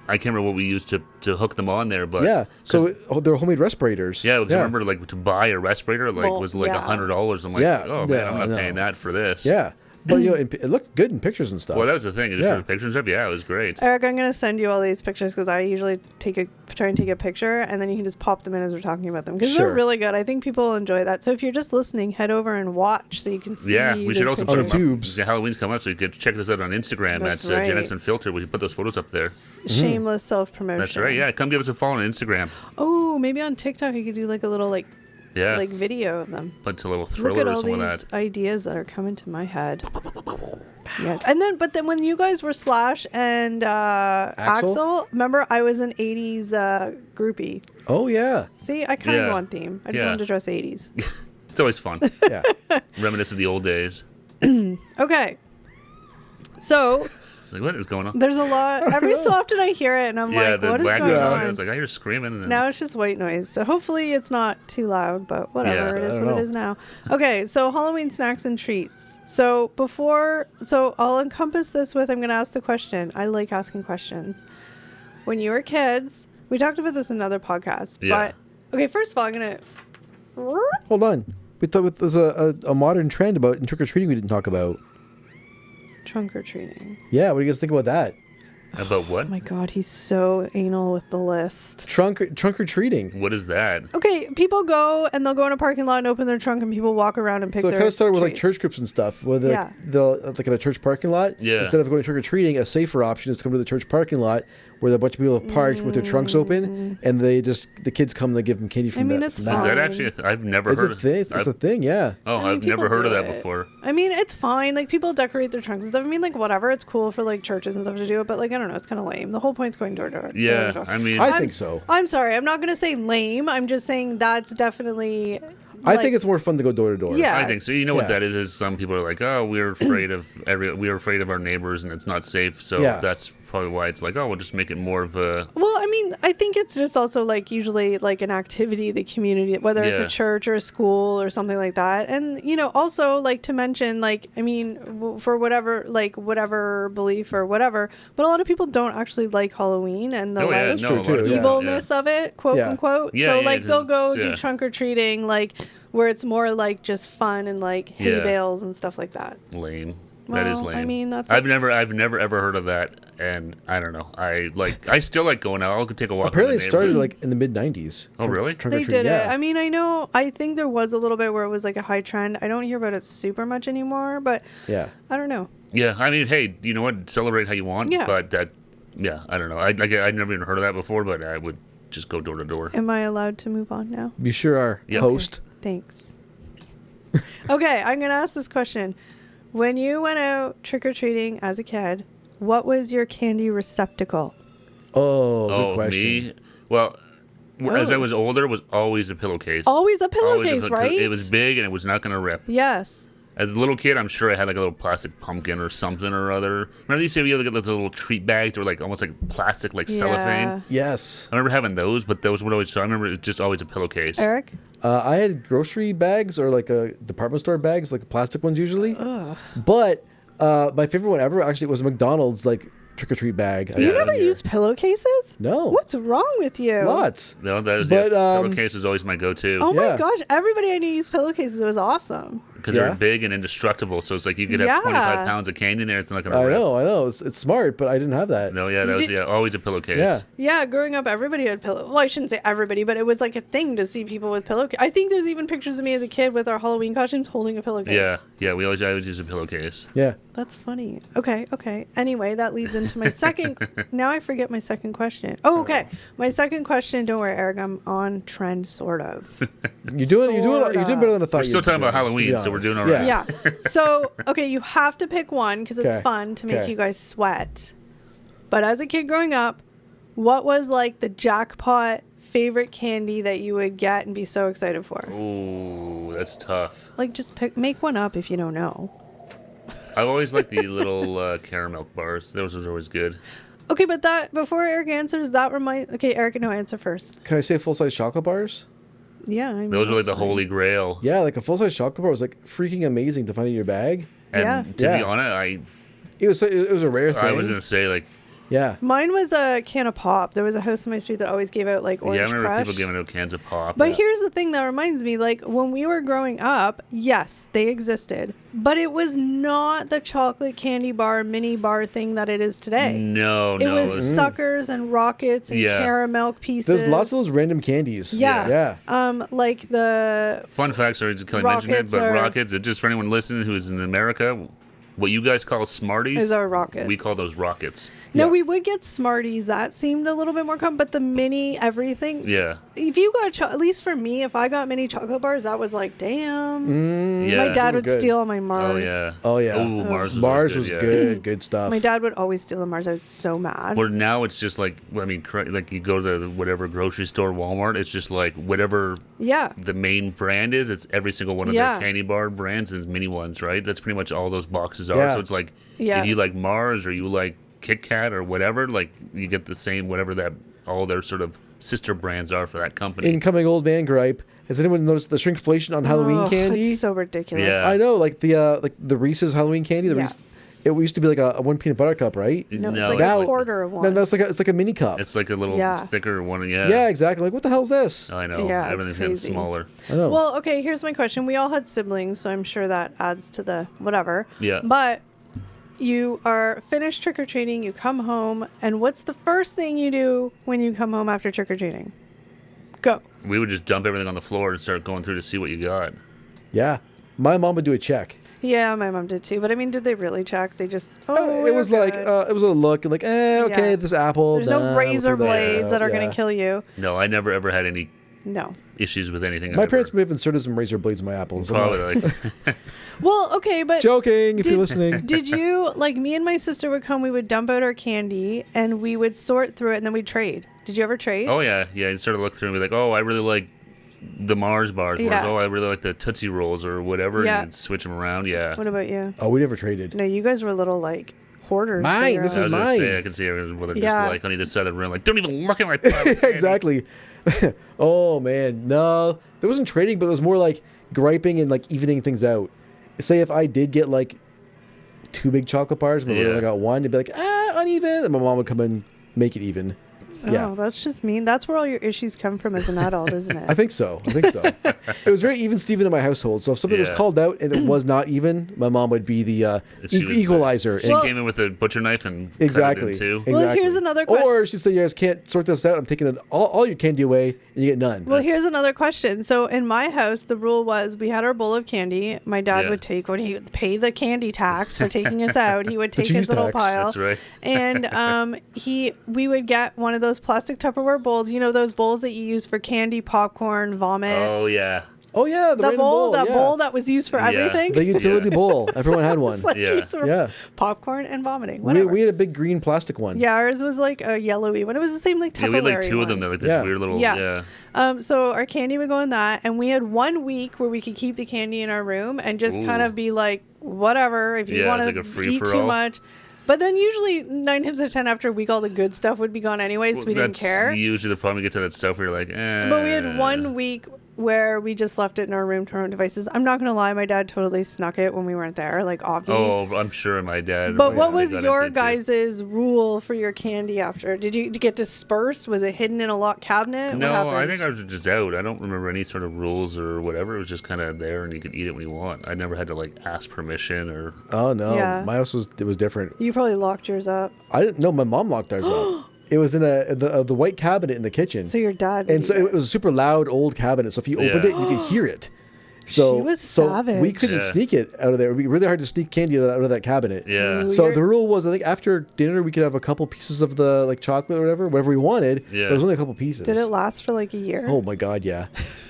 I can't remember what we used to hook them on there, but Yeah, so they're homemade respirators. yeah, because I remember like to buy a respirator Well, was like yeah. $100. I'm like, Yeah, oh man, I'm no, not no. paying that for this. Yeah, but it looked good in pictures and stuff. Well, that was the thing. It was Yeah. for the pictures up. Yeah, it was great. Eric, I'm gonna send you all these pictures because I usually try and take a picture, and then you can just pop them in as we're talking about them because Sure. they're really good. I think people will enjoy that. So if you're just listening, head over and watch so you can see. Yeah, we the should also pictures. put On the them up. tubes. The Halloween's coming up, so you could check us out on Instagram That's at Gen right. X Unfiltered. We can put those photos up there. Shameless self promotion. That's right. Yeah, come give us a follow on Instagram. Oh, maybe on TikTok you could do like a little Yeah, like video of them. bunch of little Look thriller at or all something these like that. ideas that are coming to my head. Yes, but then when you guys were Slash and Axel, remember I was an '80s groupie. Oh yeah, See, I kind of Yeah. go on theme. I just Yeah. wanted to dress '80s. It's always fun. yeah. Reminisce of the old days. Okay, so It's like, what is going on? there's a lot. Every so often I hear it, and I'm Yeah, like, the "What is whack going Yeah. on?" I was like, I hear screaming. And then, Now it's just white noise. So hopefully it's not too loud, but whatever. Yeah. It is I don't what know. it is now. Okay, so Halloween snacks and treats. So I'll encompass this with, I'm going to ask the question. I like asking questions. When you were kids, we talked about this in another podcast, Yeah. but okay, first of all, I'm going to, Hold on. We thought there's a modern trend about in trick or treating we didn't talk about. trunk or treating. Yeah, what do you guys think about that? about what? Oh my God, he's so anal with the list. Trunk or treating. What is that? Okay, people go and they'll go in a parking lot and open their trunk and people walk around and pick So it their kind of started with like treats. church groups and stuff, where Yeah. they'll like in a church parking lot. Yeah. Instead of going trick or treating, a safer option is to come to the church parking lot where a bunch of people have parked with their trunks open, and the kids come and they give them candy from I mean, that. it's from Is that. fine. that actually? I've never It's heard a of thing. It's a thing. Yeah. Oh, I mean, I've never people heard of do that it. before. I mean, it's fine. Like, people decorate their trunks and stuff. I mean, like, whatever. It's cool for, like, churches and stuff to do it. But, like, I don't know. It's kind of lame. The whole point's going door to door. Yeah, door to door. I mean, I think so. I'm sorry. I'm not going to say lame. I'm just saying that's definitely... I like- think it's more fun to go door to door. Yeah. I think so. You know what Yeah. that is some people are like, oh, we're afraid of we're afraid of our neighbors and it's not safe. So Yeah. that's probably why it's like, oh, we'll just make it more of a Well, I mean, I think it's just also, like, usually, like, an activity the community, whether it's Yeah. a church or a school or something like that. And, you know, also, like, to mention, like, I mean, for whatever belief or whatever, but a lot of people don't actually like Halloween and the, oh yeah, that's like, no, true, a lot of too, people- yeah. evilness of it, quote Yeah. unquote. Yeah, So yeah, like they'll 'cause go it's- do yeah. trunk or treating, like where it's more like just fun and like hay Yeah. bales and stuff like that. lame. That is Well, lame. I mean, that's- I've never ever heard of that, and I don't know. I still like going out. I'll go take a walk. Apparently, in it the started neighborhood. like in the mid '90s. Oh, really? They did it. I mean, I think there was a little bit where it was like a high trend. I don't hear about it super much anymore, but Yeah. I don't know. Yeah, I mean, hey, you know what? Celebrate how you want. Yeah. But that, yeah, I don't know. I'd never even heard of that before, but I would just go door to door. Am I allowed to move on now? You sure are. Yep. Host. Thanks. Okay, I'm going to ask this question. When you went out trick-or-treating as a kid, what was your candy receptacle? Oh, good Oh, question. me? Well, as I Oh. was older, it was always a pillowcase. Always a Always pillowcase, pillow- right? It was big and it was not going to rip. Yes. As a little kid, I'm sure I had like a little plastic pumpkin or something or other. Remember these? You get those little treat bags that were like almost like plastic, like cellophane. Yes. I remember having those, but those would always. So I remember it was just always a pillowcase. Eric? I had grocery bags or like department store bags, like plastic ones usually. Ugh. But my favorite one ever actually was a McDonald's like trick or treat bag. You Yeah. never used pillowcases? No. What's wrong with you? No, that was But, pillowcase was always my go-to. Oh my Yeah. gosh, everybody I knew used pillowcases. It was awesome. because Yeah? they're big and indestructible. So it's like you could have Yeah. 25 pounds of candy in there. It's not gonna I rip. know. It's smart, but I didn't have that. No, yeah, that was always a pillowcase. Yeah. Yeah, growing up, everybody had pillow. Well, I shouldn't say everybody, but it was like a thing to see people with pillowcase. I think there's even pictures of me as a kid with our Halloween costumes holding a pillowcase. Yeah. I always use a pillowcase. Yeah. That's funny. Okay. Anyway, that leads into my second. Now I forget my second question. Oh, okay. My second question. Don't worry, Eric. I'm on trend, sort of. You're doing better than I thought. We're still talking about Halloween, so we're doing all right. Yeah. So, okay, you have to pick one because it's Okay. fun to make Okay. you guys sweat. But as a kid growing up, what was like the jackpot favorite candy that you would get and be so excited for? Ooh, that's tough. Like, just make one up if you don't know. I've always liked the little caramel bars. Those are always good. Okay, but that before Eric answers, that reminds. Okay, Eric, no, answer first. Can I say full-size chocolate bars? Yeah, I mean, Those are like that's the fine. holy grail. Yeah, like a full-size chocolate bar was like freaking amazing to find in your bag. And Yeah. to be Yeah. honest, It was a rare thing. I was gonna say like Yeah. Mine was a can of pop. There was a house on my street that always gave out like Orange I remember Crush. people giving out cans of pop. But here's the thing that reminds me, like when we were growing up, yes, they existed, but it was not the chocolate candy bar, mini bar thing that it is today. No, It was it's- suckers and rockets and Yeah. caramel pieces. There's lots of those random candies. Yeah. Yeah. Like the Fun fact, sorry to Kelly mention it, Rockets but are- rockets, just for anyone listening who is in America, what you guys call Smarties, is our rockets. we call those rockets. No, Yeah. we would get Smarties. That seemed a little bit more common, but the mini everything. Yeah. If you got, at least for me, if I got mini chocolate bars, that was like, damn. Mm, Yeah. My dad they were would good. steal all my Mars. Oh yeah. Oh, yeah. Oh, Mars was Mars always was yeah. good. Good stuff. My dad would always steal the Mars. I was so mad. Where now it's just like, I mean, like you go to the whatever grocery store, Walmart, it's just like whatever Yeah. the main brand is, it's every single one of Yeah. their candy bar brands is mini ones, right? That's pretty much all those boxes are. Yeah. So it's like, Yeah. if you like Mars or you like Kit Kat or whatever, like you get the same, whatever that, all their sort of sister brands are for that company. Incoming old man gripe. Has anyone noticed the shrinkflation on Halloween Oh, candy? It's so ridiculous. Yeah. I know, like the Reese's Halloween candy. Yeah. It used to be like a one peanut butter cup, right? No, it's No, like now- a quarter of one. Then it's like a mini cup. It's like a little Yeah. thicker one. Yeah. yeah, exactly. Like what the hell's this? I know. Yeah, it's Everything's getting crazy. smaller. I know. Well, okay, here's my question. We all had siblings, so I'm sure that adds to the whatever. Yeah. But you are finished trick or treating, you come home, and what's the first thing you do when you come home after trick or treating? Go. We would just dump everything on the floor and start going through to see what you got. Yeah, my mom would do a check. Yeah, my mom did too. But I mean, did they really check? They just It was like it was a look and like, okay, Yeah. this apple. there's no nah, razor we'll throw blades that are out. going Yeah. to kill you. No, I never ever had any No. issues with anything. My ever. parents may have inserted some razor blades in my apples. I'm not- Probably like, Well, okay, but joking. If you're Did- listening. did you like me and my sister would come? We would dump out our candy and we would sort through it and then we'd trade. Did you ever trade? oh yeah, yeah. You sort of look through and be like, oh, I really like the Mars bars. Whereas, Yeah. oh, I really like the Tootsie Rolls or whatever. Yeah. And you'd switch them around. Yeah. What about you? Oh, we never traded. No, you guys were little like hoarders. for Mine, your this I own- was is gonna say, mine. I can see everyone with Yeah. just like on either side of the room, like, don't even look at my pile of candy." Exactly. Oh man, no, there wasn't trading, but it was more like griping and like evening things out. Say if I did get like 2 big chocolate bars, but I Yeah. only got 1, it'd be like uneven, and my mom would come and make it even. Oh, Yeah. that's just mean. That's where all your issues come from as an adult, isn't it? I think so. It was very even Steven in my household. So if something was Yeah. called out and it was not even, my mom would be the She was the- equalizer. She Well- came in with a butcher knife and Exactly. cut it in two. Well, here's another question. Or she'd say, "You guys can't sort this out. I'm taking all your candy away, and you get none." Well, here's another question. So in my house, the rule was we had our bowl of candy. My dad Yeah. would take when he would pay the candy tax for taking us out. He would take cheese his little tax. pile. That's right. And we would get one of those plastic Tupperware bowls. You know those bowls that you use for candy, popcorn, vomit. Oh yeah. Oh yeah, the the random bowl, that yeah. bowl that was used for Yeah. everything. the utility bowl. Everyone had one. Like, Yeah. used for Yeah. popcorn and vomiting. We, Whatever. we had a big green plastic one. Yeah, ours was like a yellowy one. It was the same like Tupperware. Yeah, we had like 2 of them. They're like this Yeah. weird little. Yeah. Yeah. So our candy would go in that, and we had 1 week where we could keep the candy in our room and just kind Ooh. of be like, whatever, if you Yeah, want it's like to a free eat for too all. much. But then usually 9 times out of 10 after a week, all the good stuff would be gone anyway, so we didn't That's care. usually the problem. You get to that stuff where you're like, eh. But we had 1 week where we just left it in our room to our own devices. I'm not gonna lie, my dad totally snuck it when we weren't there, like obviously. Oh, I'm sure my dad. But what they was got your into it, too. guys' rule for your candy after? Did you get dispersed? Was it hidden in a locked cabinet? No, What happened? I think I was just out. I don't remember any sort of rules or whatever. It was just kind of there, and you could eat it when you want. I never had to like ask permission or. Oh no, Yeah. my house was different. You probably locked yours up. I didn't know. My mom locked ours up. It was in the white cabinet in the kitchen. So your dad. And so it was a super loud old cabinet. So if you opened it, you could hear it. So She was so savage. we couldn't Yeah. sneak it out of there. It would be really hard to sneak candy out of that cabinet. Yeah. Ooh. So You're- the rule was, I think after dinner we could have a couple pieces of the like chocolate or whatever we wanted. Yeah. But it was only a couple pieces. Did it last for like a year? Oh my god, yeah.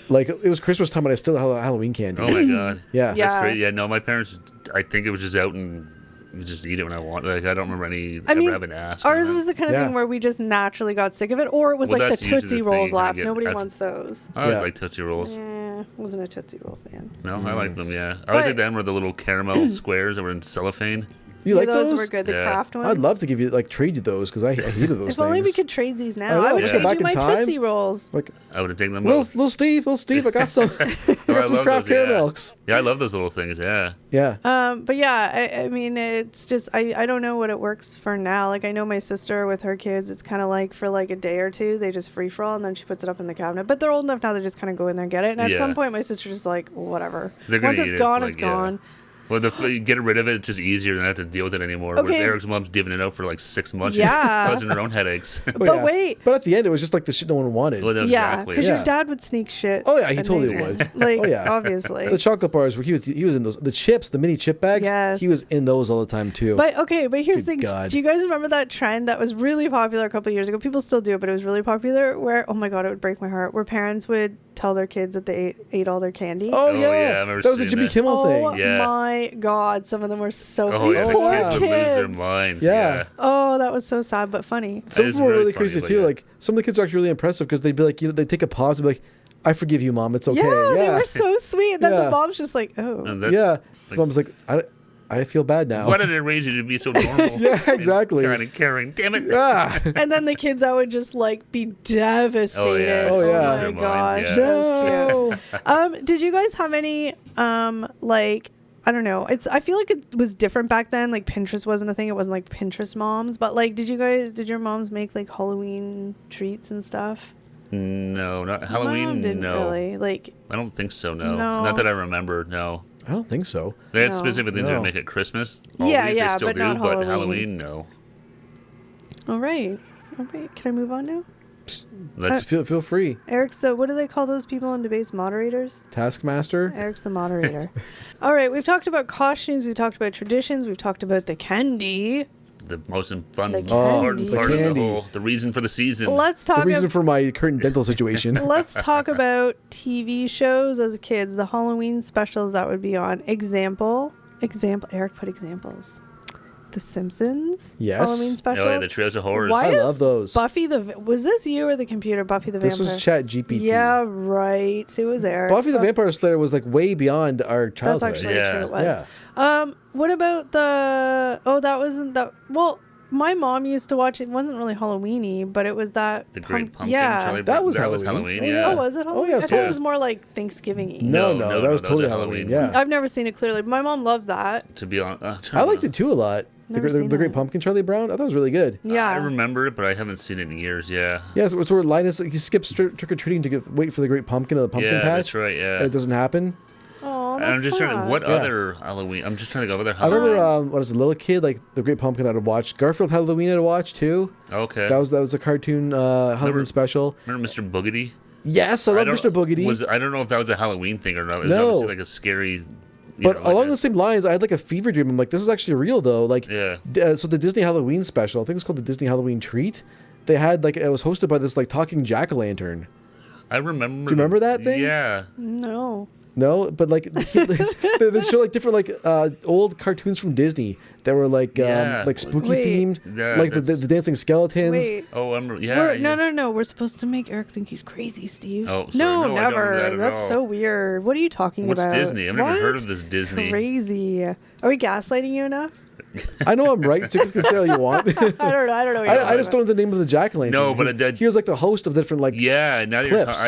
Like it was Christmas time and I still had Halloween candy. Oh my god. Yeah. Yeah. That's great. Yeah. No, my parents. I think it was just out and you just eat it when I want. Like I don't remember I mean, ever having to ask. or ours anything. was the kind of Yeah. thing where we just naturally got sick of it, or it was Well, like the that's usually the Tootsie thing Rolls you're gonna left. get Nobody after- wants those. I always Yeah. like Tootsie Rolls. Wasn't a Tootsie Roll fan. No, I like them. Yeah, I always But- like them with the little caramel squares that were in cellophane. You Yeah, like those those? were good. The Yeah. craft ones. I'd love to give you trade you those because I hated those things. If only we could trade these now. I know, I would let's trade go back you in my time. Tootsie Rolls. Like I would have taken them. little both. Steve, I got some. I Oh, got some love craft those, yeah. caramels. Yeah, I love those little things. Yeah. Yeah. But yeah, I mean, it's just I don't know what it works for now. Like I know my sister with her kids, it's kind of like for like a day or two, they just free for all, and then she puts it up in the cabinet. But they're old enough now; they just kind of go in there and get it. And at Yeah. some point, my sister's just like, whatever. They're gonna Once eat it's it, gone, like, it's yeah. gone. Well, get rid of it. It's just easier than have to deal with it anymore. Whereas Okay. Eric's mom's divvying it out for like 6 months, Yeah. causing her own headaches. Oh, But yeah. wait. But at the end, it was just like the shit no one wanted. Well, no, Yeah, exactly. because Yeah. your dad would sneak shit. Oh, yeah, he and totally they- would. Like, Oh, yeah. obviously. The chocolate bars were he was in those. The chips, the mini chip bags. Yes. He was in those all the time too. But okay, but here's Good the thing. God. Do you guys remember that trend that was really popular a couple of years ago? People still do it, but it was really popular where, oh my God, it would break my heart, where parents would tell their kids that they ate all their candy. oh, Oh, yeah. yeah, I remember that was a seeing Jimmy that. Kimmel Oh thing. Yeah. my God, some of them were so Oh, yeah, these the poor kids would lose their kids. mind. Yeah. Oh, that was so sad but funny. Some is of them were very really funny, crazy but too. yeah. Like some of the kids are actually really impressive because they'd be like, they'd take a pause and be like, "I forgive you, mom. It's okay." Yeah, they were so sweet. And then Yeah. the mom's just like, oh. And that- Yeah. like- Mom's like, I feel bad now. Why did it raise you to be so normal? Yeah, exactly. Kind of caring. Damn it. Ah. And then the kids that would just like be devastated. Oh, yeah. Oh Their my minds, gosh. yeah. That's cute. Did you guys have any like I don't know. I feel like it was different back then. Like Pinterest wasn't a thing. It wasn't like Pinterest moms. But like did your moms make like Halloween treats and stuff? No, not My Halloween. mom didn't No, really. Like I don't think so. No. No. Not that I remember. No, I don't think so. they had No. specific things they No. would make at Christmas. Yeah, Always, yeah, they still but do. not But Halloween. Halloween, no. all right. All right. Can I move on now? Let's. Feel free. Eric's the what do they call those people in debates? Moderators? Taskmaster. Eric's the moderator. All right, we've talked about costumes, we've talked about traditions, we've talked about the candy. The most fun, The important candy. part The of the candy. whole, the reason for the season. Let's The talk. reason for my current dental situation. Let's talk about TV shows as kids. The Halloween specials that would be on. Example. Eric put examples. The Simpsons. Yes. Halloween special. Oh yeah, the Trails of Horrors. Why I is love those. Buffy was this you or the computer? Buffy the This Vampire. was Chat GPT. Yeah, right. It was Eric. Buffy the Vampire Slayer was like way beyond our That's childhood. actually Yeah. true. It was. Yeah. What about the? Oh, that wasn't that. Well, my mom used to watch. It wasn't really Halloweeny, but it was that. The Great Pumpkin. Yeah. Charlie That was Halloween. Halloween. Yeah. Oh, was it Halloween? yeah, I thought it yeah. was more like Thanksgiving-y. No, No, that was those totally are Halloween. Halloween. Yeah. I've never seen it clearly. But my mom loves that. To be honest, I liked it too a lot. Never seen The Great it. Pumpkin, Charlie Brown. I thought it was really good. Yeah. I remember it, but I haven't seen it in years. Yeah. Yeah, so it's where Linus he skips trick or treating to wait for the Great Pumpkin of the pumpkin Yeah, patch. that's right. Yeah. And it doesn't happen. Oh, And I'm just trying to. What Yeah. other Halloween? I'm just trying to go other I remember Halloween. when I was a little kid, like the Great Pumpkin I'd watch. Garfield Halloween I'd watch too. Okay. That was a cartoon Halloween Remember- special. Remember Mr. Boogedy? Yes, I love don't- Mr. Boogedy. I don't know if that was a Halloween thing or not. It was No. obviously like a scary. But like along a- the same lines, I had like a fever dream. I'm like, this is actually real though. Like, Yeah. so the Disney Halloween special, I think it was called the Disney Halloween Treat. They had like it was hosted by this like talking jack-o'-lantern. I remember. Do you remember that thing? Yeah. No. No, but like they show like different like old cartoons from Disney that were like Yeah. spooky Wait. themed, Yeah, like the that's- dancing skeletons. Wait. Oh, yeah. No. We're supposed to make Eric think he's crazy, Steve. Oh, sorry. no, No, I don't never. do that at That's all. so weird. What are you talking What's about? Disney? I've never What? heard of this Disney. Crazy. Are we gaslighting you enough? I know I'm right. So you guys can say all you want. I don't know. I don't know. What you're I talking just don't know the name of the jack-o'-lantern. No, but it did- he was like the host of different like. Yeah. Now that Clips.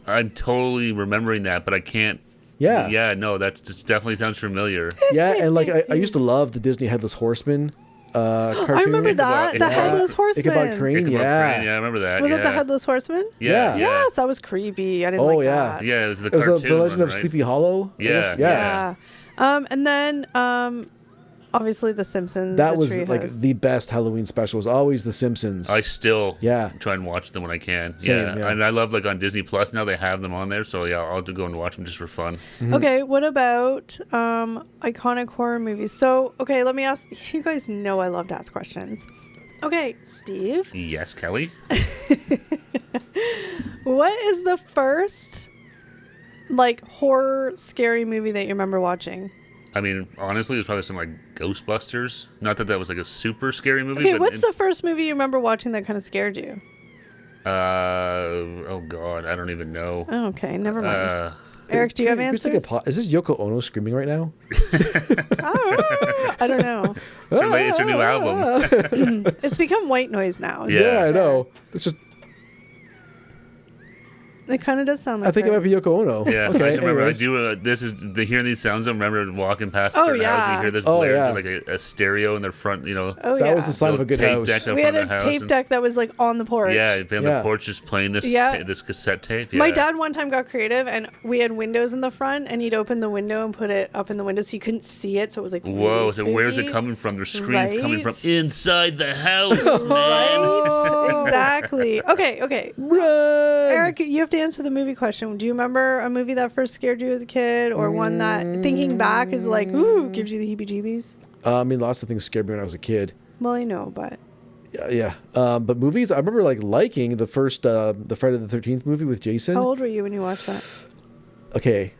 I'm totally remembering that, but I can't. Yeah. Yeah, no, that just definitely sounds familiar. Yeah, and like I used to love the Disney Headless Horseman cartoon. I remember that. The Ichabod- Headless Ichabod Horseman. Crane, Ichabod yeah. Crane, yeah, I remember that. Was yeah. it the Headless Horseman? Yeah. Yes, that was creepy. I didn't Oh, like yeah. that. Yeah, it was the It was cartoon the Legend one, of right? Sleepy Hollow. I Yeah, guess? yeah. And then obviously The Simpsons. That The was Treehouse. like the best Halloween special. Was always The Simpsons. I still Yeah. try and watch them when I can. Same, yeah. And I love like on Disney Plus now they have them on there, so yeah, I'll have to go and watch them just for fun. Okay, what about iconic horror movies? So, okay, let me ask. You guys know I love to ask questions. Okay, Steve, Yes, Kelly. what is the first like horror scary movie that you remember watching? I mean, honestly, it's probably something like Ghostbusters. Not that that was like a super scary movie. Okay, but what's the first movie you remember watching that kind of scared you? Oh god, I don't even know. Oh, okay, never mind. Uh, Eric, do you have Can just take a answers? is this Yoko Ono screaming right now? I don't know. it's her new album. It's become white noise now. Yeah. I know. It's just. It kind of does sound like I think it her. might be Yoko Ono. Yeah, Okay. I just remember. anyways. I do. This is hearing these sounds. I remember walking past Oh, certain houses. yeah. You hear this Oh, blaring yeah. to like a stereo in their front. You know, Oh, That yeah. was the sign of a good tape house. deck up We front had of the a house tape and- deck that was like on the porch. Yeah, be on Yeah. the porch just playing this Yeah. this cassette tape. Yeah. My dad one time got creative, and we had windows in the front, and he'd open the window and put it up in the window so you couldn't see it, so it was like Whoa! really So where's it spooky. coming from? There's screens coming Right? from inside the house, man. Right? Exactly. Okay. Run! Eric, you have to answer the movie question. Do you remember a movie that first scared you as a kid, or one that, thinking back, is like, ooh, gives you the heebie-jeebies? I mean, lots of things scared me when I was a kid. Well, I know, but Yeah. But movies, I remember like liking the first, the Friday the 13th movie with Jason. how old were you when you watched that? Okay.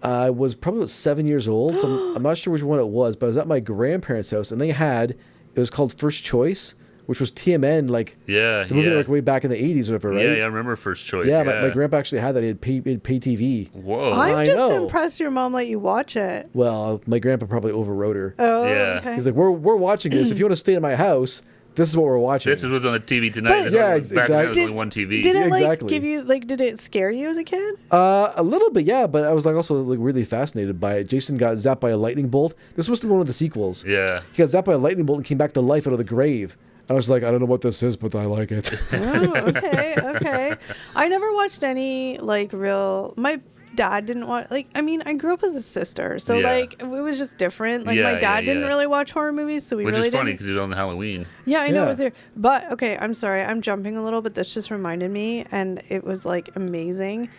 I was probably about 7 years old, so I'm not sure which one it was, but I was at my grandparents' house, and they had, it was called First Choice, which was TMN, like Yeah, the movie yeah. like way back in the 80s or whatever, right? Yeah, I remember First Choice. Yeah, Yeah, my grandpa actually had that. He had pay TV. Whoa. I'm I just know. impressed your mom let you watch it. Well, my grandpa probably overrode her. Oh, Yeah. okay. He's like, we're watching this. If you want to stay in my house, this is what we're watching. This is what's on the TV tonight. But- This Yeah, was- back then, there was exactly. only one TV. Did it like Exactly. give you like? Did it scare you as a kid? A little bit, yeah, but I was like also like really fascinated by it. Jason got zapped by a lightning bolt. This must be one of the sequels. Yeah. He got zapped by a lightning bolt and came back to life out of the grave. And I was like, I don't know what this is, but I like it. Oh, okay. I never watched any like real. My dad didn't watch. Like, I mean, I grew up with a sister, so Yeah. like it was just different. Like Yeah, my dad yeah, didn't yeah. really watch horror movies, so we Which really is funny didn't. because it was on Halloween. Yeah, I know Yeah. it's there. But okay, I'm sorry, I'm jumping a little, but this just reminded me, and it was like amazing.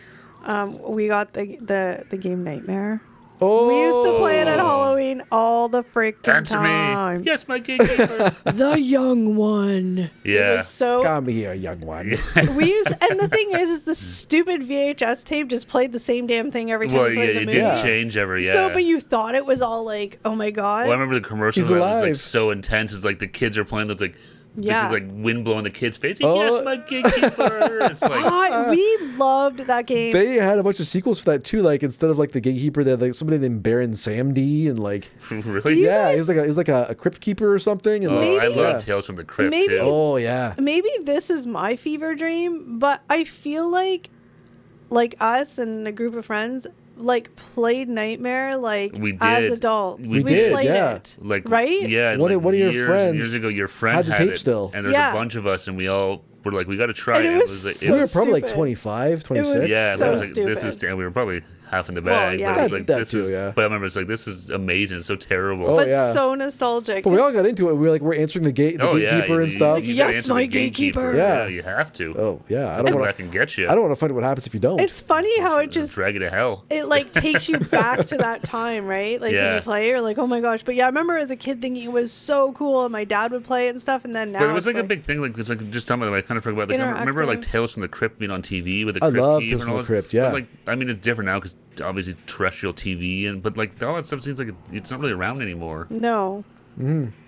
We got the game Nightmare. Oh, We used to play it at Halloween all the freaking Answer time. me. Yes, my gatekeeper. The young one. It Yeah. was so Come here, young one. we used, and the thing is the stupid VHS tape just played the same damn thing every time Well, we yeah, played the it movie. didn't Yeah. change ever. Yeah. So, but you thought it was all like, oh my god. Well, I remember the commercials He's that was like alive. so intense. It's like the kids are playing those like, Yeah. like wind blowing the kids' face. Oh. Yes, my gatekeeper. It's like, We loved that game. They had a bunch of sequels for that too. Like instead of like the gatekeeper, they had like somebody named Baron Samdi and like really? you yeah, guys- he was like a crypt keeper or something. And Oh, like, I Maybe- love yeah. Tales from the Crypt Maybe- too. Oh yeah. Maybe this is my fever dream, but I feel like us and a group of friends like played Nightmare like We as did. adults. We did, played yeah. it. Like right? Yeah. One of- like one of your years, friends years ago, your friend had the tape it, still. and there's Yeah. a bunch of us, and we all were like, we got to try And it. it was like, so we were probably like stupid. 25, 26. yeah, so and I was like, this is, stupid. and we were probably half in the Well, bag, yeah. but it was That- like, that this too, is, yeah. but I remember it's like, this is amazing. It's so terrible. Oh, But yeah. so nostalgic. But we all got into it. We were like, we're answering the Oh, gatekeeper you- and stuff. You, gotta Yes, answer my the gatekeeper. gatekeeper. Yeah. Yeah, you have to. Oh yeah, I Come don't want back and get you. I don't want to find out what happens if you don't. It's funny how it just drag you to hell. it like takes you back to that time, right? Like when Yeah. you play, you're like, oh my gosh. But yeah, I remember as a kid thinking it was so cool, and my dad would play it and stuff. And then now But it was it's like a big thing. Like it's like just tell me. I kind of forgot. Like I remember like Interactive. Tales from the Crypt being on TV with the I Crypt love Keep Tales and from all the that. Crypt, yeah. But like I mean, it's different now because obviously terrestrial TV but like all that stuff seems like it's not really around anymore. no.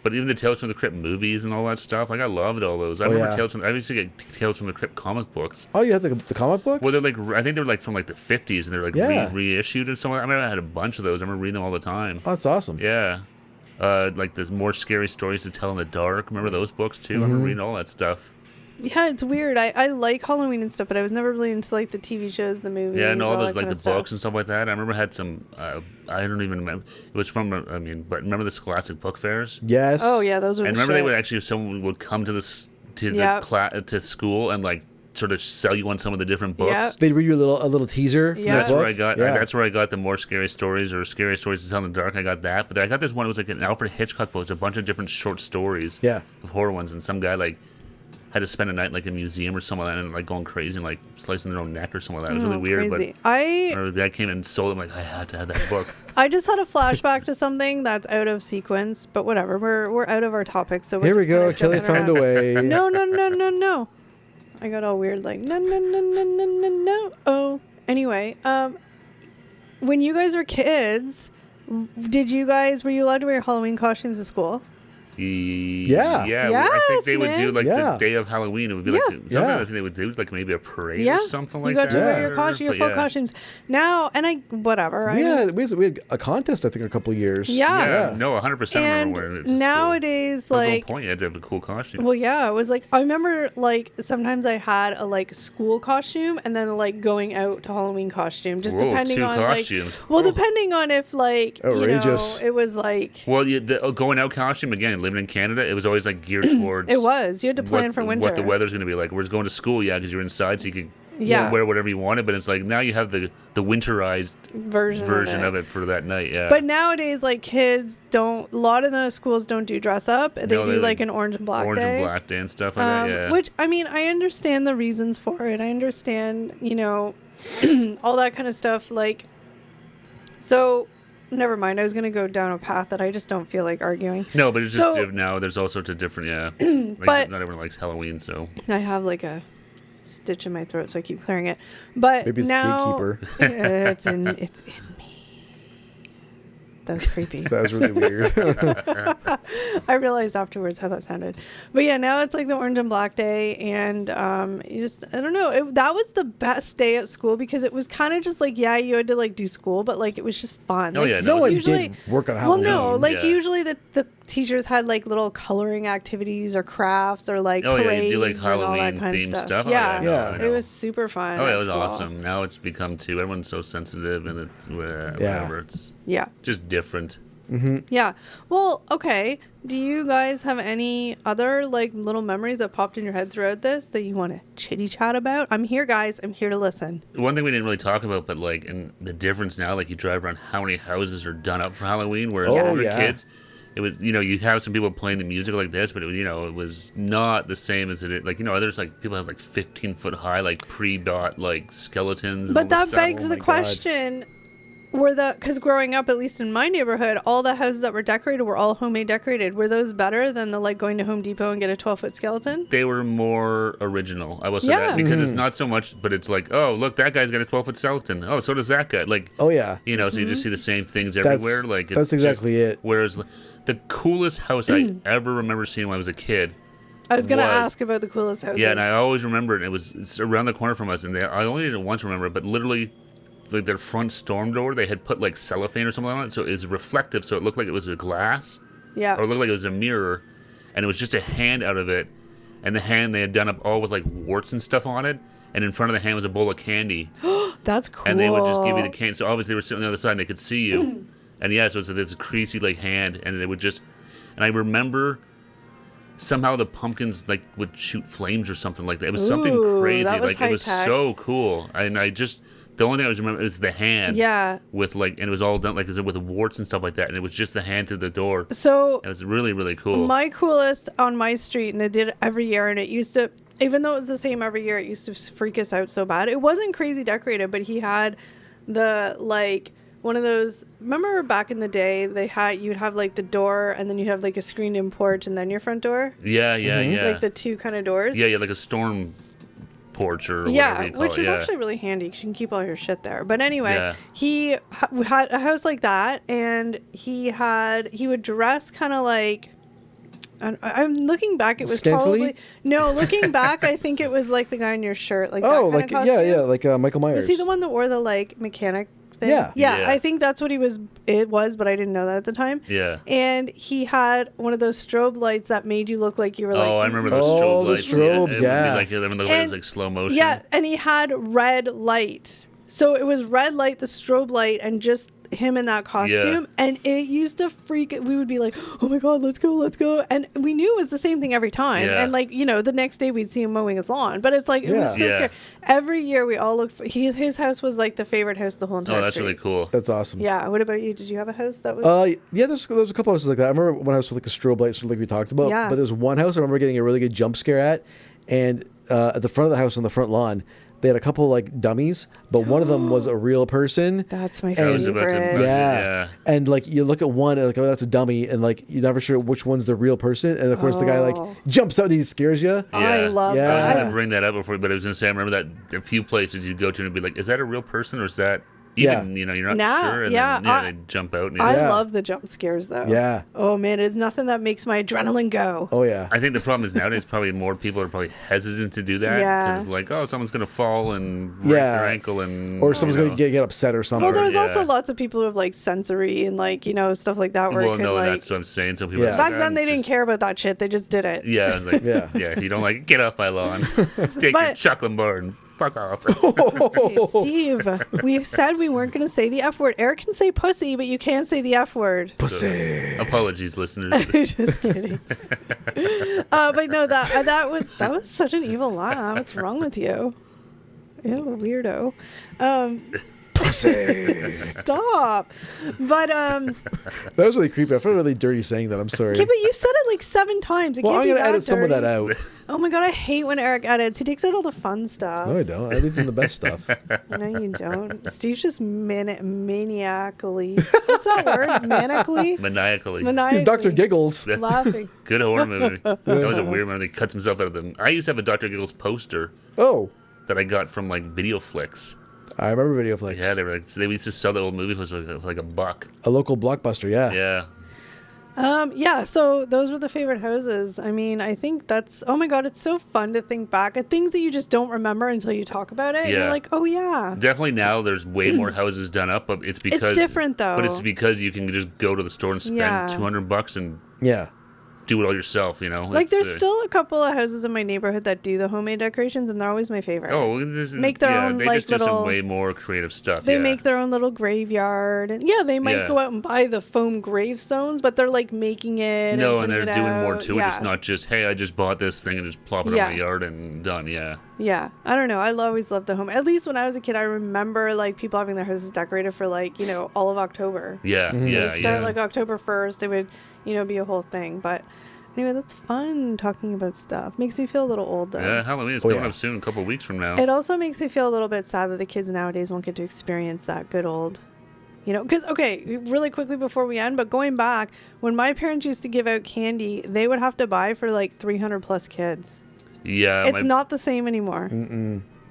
But even the Tales from the Crypt movies and all that stuff, like I loved all those. I remember yeah. I used to get Tales from the Crypt comic books. Oh, you had the comic books? Well, they're like I think they're like from like the 50s and they're like Yeah. reissued and so on. I remember I had a bunch of those. I remember reading them all the time. Oh, that's awesome. Yeah. Like there's more scary stories to tell in the dark. Remember those books too? I Mm-hmm. remember reading all that stuff. Yeah, it's weird. I like Halloween and stuff, but I was never really into like the TV shows, the movies. Yeah, and all those that like kind the of stuff. books and stuff like that. I remember I had some. I don't even remember. It was from. But remember the Scholastic book fairs? Yes. Oh yeah, those were. And the remember they shit. would actually someone would come to the Yep. to school and like sort of sell you on some of the different books. Yep. They read you a little teaser from Yeah. the That's book. where I got. Yeah. That's where I got the more scary stories or scary stories to tell in the dark. I got that, but I got this one. It was like an Alfred Hitchcock book. It was a bunch of different short stories. Yeah. Of horror ones, and some guy like had to spend a night in, like a museum or something like that, and like going crazy and like slicing their own neck or something like that. It was really weird. Crazy. But the guy came and sold it. I'm like, I had to have that book. I just had a flashback to something that's out of sequence, but whatever. We're out of our topic, so we're Here we just go. kinda Kelly jumping found around. a way. No. I got all weird, like no. Oh, anyway, when you guys were kids, were you allowed to wear Halloween costumes to school? Yeah. Yeah. I Yes, think they would man. do like Yeah. the day of Halloween. It would be like Yeah. something I think they would do, like maybe a parade Yeah, or something like you got that. to wear your Yeah. costume, your But full yeah. costumes. Now, and whatever. I Yeah, mean, we had a contest, I think, a couple years. Yeah. Yeah, no, 100% remember and wearing it to school. nowadays, That was the whole like, point. You had to have a cool costume. well, yeah, it was like I remember like sometimes I had a like school costume and then like going out to Halloween costume, just Whoa, depending two on costumes. like, well, Oh. depending on if like Outrageous. it was like Well, the going out costume again. Living in Canada, it was always like geared towards. it was you had to plan for winter. What the weather's going to be like. We're just going to school, yeah, because you're inside, so you could Yeah. wear whatever you wanted. But it's like now you have the winterized version of it for that night. Yeah. But nowadays, like kids don't. A lot of the schools don't do dress up. They No, do they, like an orange and black orange day. and black day and stuff like that. Yeah. Which I mean, I understand the reasons for it. I understand, all that kind of stuff. Like, so never mind. I was gonna go down a path that I just don't feel like arguing. No, but it's just So- now. There's all sorts of different. Yeah. Like, But- not everyone likes Halloween, so. I have like a stitch in my throat, so I keep clearing it. But Maybe it's the now gatekeeper. it's in me. That was creepy. That was really weird. I realized afterwards how that sounded. But yeah, now it's like the orange and black day, and you just I don't know. That was the best day at school because it was kind of just like you had to like do school, but like it was just fun. Oh, Like, yeah, no one usually- did work on Well, Halloween. no, like yeah. usually the teachers had like little coloring activities or crafts or like Oh yeah, parades you do like and all that Halloween kind themed of stuff. Yeah, Oh, Yeah. I it know. was super fun. Oh, at that was school. awesome. Now it's become too. Everyone's so sensitive, and it's whatever. It's Yeah. just different. Yeah. Well, okay. Do you guys have any other like little memories that popped in your head throughout this that you want to chitty chat about? I'm here, guys. I'm here to listen. One thing we didn't really talk about, but like, and the difference now, like you drive around, how many houses are done up for Halloween? Whereas Oh, when we were yeah. kids, it was you'd have some people playing the music like this, but it was it was not the same as it like others like people have like 15-foot high like pre-dot like skeletons. And all But this that stuff. begs Oh the my God. question. Because growing up, at least in my neighborhood, all the houses that were decorated were all homemade decorated. Were those better than the like going to Home Depot and get a 12-foot skeleton? They were more original. I will say Yeah. that because it's not so much, but it's like, oh, look, that guy's got a 12-foot skeleton. Oh, so does that guy. Like, Oh yeah. so you Mm-hmm. just see the same things everywhere. Like, it's that's exactly just- it. Whereas the coolest house I ever remember seeing when I was a kid. I was gonna Was- ask about the coolest houses. Yeah, and I always remember it. It's around the corner from us, and I only did it once remember it, but literally, like their front storm door, they had put like cellophane or something on it, so it was reflective, so it looked like it was a glass, Yeah. or it looked like it was a mirror, and it was just a hand out of it, and the hand they had done up all with like warts and stuff on it, and in front of the hand was a bowl of candy, That's cool. and they would just give you the candy. So obviously they were sitting on the other side, and they could see you, and yeah, so it was this creasy like hand, and they would just, and I remember. Somehow the pumpkins like would shoot flames or something like that. It was something Ooh, crazy. that was Like it was high-tech. so cool. And I just the only thing I was remember is the hand. Yeah. With like, and it was all done like with warts and stuff like that. And it was just the hand through the door. So It was really really cool. my coolest on my street, and it did it every year, and it used to, even though it was the same every year, it used to freak us out so bad. It wasn't crazy decorated, but he had the like one of those. Remember back in the day, you'd have like the door, and then you'd have like a screened-in porch, and then your front door, yeah, yeah. like the two kind of doors. yeah, like a storm porch or whatever you call which it. is Yeah. actually really handy because you can keep all your shit there. But anyway, Yeah. he had a house like that, and he would dress kind of like. I'm looking back. It was Scantily? looking back, I think it was like the guy in your shirt, like Oh, that like kind of yeah, costume. like Michael Myers. Was he the one that wore the like mechanic thing. Yeah. Yeah. I think that's what it was, but I didn't know that at the time. Yeah. And he had one of those strobe lights that made you look like you were like. Oh, I remember those Oh, strobe the lights. strobes, yeah. It would be like it was like slow motion. Yeah, and he had red light. So it was red light, the strobe light, and just him in that costume. And it used to freak. We would be like, oh my God, let's go. And we knew it was the same thing every time. Yeah. And like, the next day we'd see him mowing his lawn. But it's like, it was so Yeah. scary. Every year we all looked for, his house was like the favorite house the whole entire Oh, that's street. really cool. That's awesome. Yeah. What about you? Did you have a house that was? Yeah, there's a couple houses like that. I remember one house with like a strobe light, sort of like we talked about. Yeah. But there was one house I remember getting a really good jump scare at, and at the front of the house on the front lawn, they had a couple like dummies, but one of them was a real person. That's my I favorite. was about to. Yeah. And like you look at one and like, oh, that's a dummy, and like you're never sure which one's the real person, and of course the guy like Oh. jumps out and he scares you. I love Yeah. I was that. going to bring that up before, but I was going to say I remember that a few places you go to and be like, is that a real person or is that even you're not Nah, sure, and yeah, then they jump out. And I Yeah. love the jump scares though. Yeah. Oh man, it's nothing that makes my adrenaline go. Oh yeah. I think the problem is nowadays probably more people are probably hesitant to do that Yeah. because it's like, oh, someone's going to fall and break Yeah. their ankle and Or someone's you know. gonna get upset or something. Well, there's yeah. also lots of people who have like sensory and like stuff like that where Well, it could no, like. that's what I'm saying. So people Yeah. are Back like, then I'm they didn't just- care about that shit. They just did it. Yeah, it's like, Yeah. yeah. You don't like get off my lawn, take your But- chocolate bar and fuck off. Hey, Steve, we said we weren't going to say the F word. Eric can say pussy, but you can't say the F word. Pussy. Apologies, listeners. Just kidding. But no, that was such an evil laugh. What's wrong with you? Ew, weirdo. Pussy. Stop. But That was really creepy. I felt really dirty saying that. I'm sorry. okay, but you said it like 7 times. It Well, can't I'm be gonna that edit some of that dirty. out. Oh my god, I hate when Eric edits. He takes out all the fun stuff. No, I don't. I leave in the best stuff. No, you don't. Steve's just maniacally. What's that word? Manically? Maniacally. Maniacally. He's Dr. Giggles. Laughing. Good horror movie. That was a weird movie. He cuts himself out of them. I used to have a Dr. Giggles poster Oh, that I got from like Video Flicks. I remember Video Flicks. Yeah, they were like they used to sell the old movie posters for like $1. A local blockbuster. Yeah. Yeah. Yeah, so those were the favorite houses. I mean, I think that's, oh my god, it's so fun to think back at things that you just don't remember until you talk about it. Yeah. You're like, oh yeah. Definitely now there's way more houses done up, but it's because different, though. But it's because you can just go to the store and spend Yeah. $200 and Yeah. do it all yourself. You know, Like It's, there's still a couple of houses in my neighborhood that do the homemade decorations, and they're always my favorite. Oh, this is, Make their yeah, own, they like, just do little- some way more creative stuff. They yeah. make their own little graveyard, and yeah, they might Yeah. go out and buy the foam gravestones, but they're like making it. No, and and they're putting doing more out. to it. Yeah. It's not just, hey, I just bought this thing and just plop it Yeah. on my yard and done. Yeah. Yeah, I don't know. I always loved the home. At least when I was a kid, I remember like people having their houses decorated for like all of October. Yeah. Mhm. Yeah. It'd start Yeah. like October 1st. It would be a whole thing. But anyway, that's fun talking about stuff. Makes me feel a little old though. Yeah, Halloween is Oh, coming yeah. up soon, a couple of weeks from now. It also makes me feel a little bit sad that the kids nowadays won't get to experience that good old. Because, okay, really quickly before we end, but going back, when my parents used to give out candy, they would have to buy for like 300 plus kids. Yeah. It's not the same anymore.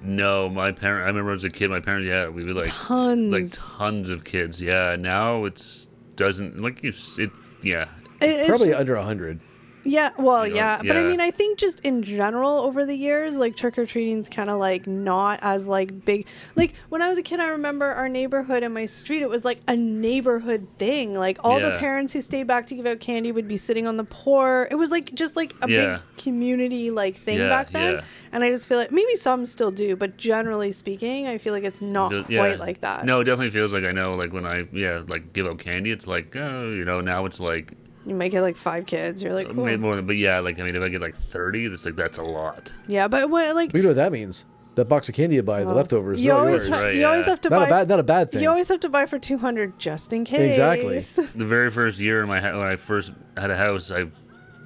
No, my parent. I remember as a kid, my parents. Yeah, we would like Tons. tons of kids. Yeah. Now it's doesn't like you. It. Yeah. It's Probably just- under 100. Yeah, well, You know, yeah. But I yeah. mean, I think just in general over the years, like trick-or-treating's kind of like not as like big. Like when I was a kid, I remember our neighborhood and my street, it was like a neighborhood thing. Like all the Yeah. parents who stayed back to give out candy would be sitting on the porch. It was like just like a Yeah. big community like thing Yeah, back then. yeah. And I just feel like maybe some still do, but generally speaking, I feel like it's not Yeah. quite like that. No, it definitely feels like I know. Like when I like give out candy, it's like now it's like You might get like 5 kids. You're like, cool. maybe more than. But yeah, like I mean, if I get like 30, it's like that's a lot. Yeah, but what like We know what that means. That box of candy you buy, the leftovers, you not always yours. Right, you always yeah. have to Not buy not a bad thing. You always have to buy for 200 just in case. Exactly. The very first year in my when I first had a house, I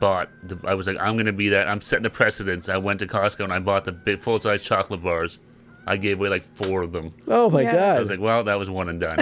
was like, I'm gonna be that. I'm setting the precedence. I went to Costco and I bought the big full size chocolate bars. I gave away like 4 of them. Oh my Yeah. So I god. was like, well, that was one and done.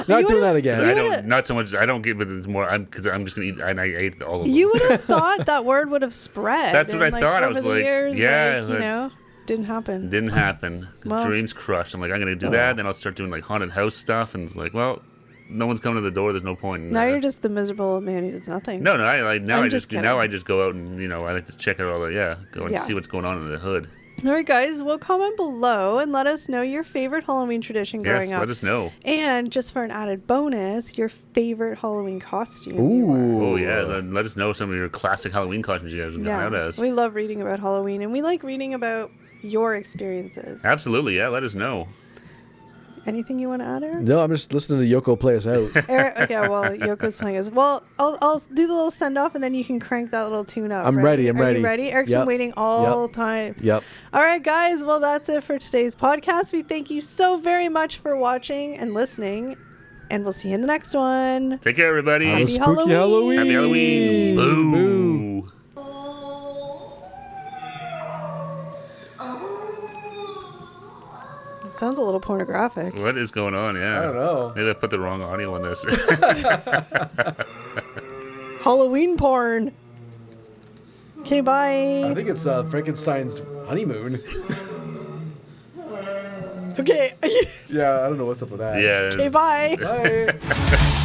Not doing that again. I don't, not so much. I don't give it as more. Because I'm just gonna eat, and I ate all of them. You would have thought that word would have spread. That's what and, I thought. I over was the like, years, yeah, like, didn't happen. Didn't happen. Well- Dreams crushed. I'm like, I'm gonna do that. Then I'll start doing like haunted house stuff, and it's like, well, no one's coming to the door. There's no point. In Now that. you're just the miserable man who does nothing. No, I I'm just kidding. now I just go out and I like to check out all the go and Yeah. see what's going on in the hood. All right, guys. Well, comment below and let us know your favorite Halloween tradition growing Yes, up. let us know. And just for an added bonus, your favorite Halloween costume. you wore. Ooh. Oh yeah, then let us know some of your classic Halloween costumes you guys have gone out as. We love reading about Halloween, and we like reading about your experiences. Absolutely, yeah. Let us know. Anything you want to add, Eric? No, I'm just listening to Yoko play us out. Eric, okay, well, Yoko's playing us. Well, I'll do the little send off, and then you can crank that little tune up. I'm ready, I'm Are ready. you ready? Eric's Yep. been waiting all time. Yep. All right, guys. Well, that's it for today's podcast. We thank you so very much for watching and listening, and we'll see you in the next one. Take care, everybody. Have a Happy spooky Halloween. Happy Halloween. Boo. Boo. It sounds a little pornographic. What is going on? Yeah. I don't know. Maybe I put the wrong audio on this. Halloween porn. Okay, bye. I think it's Frankenstein's honeymoon. Okay. Yeah, I don't know what's up with that. Yeah. Okay, bye. Bye.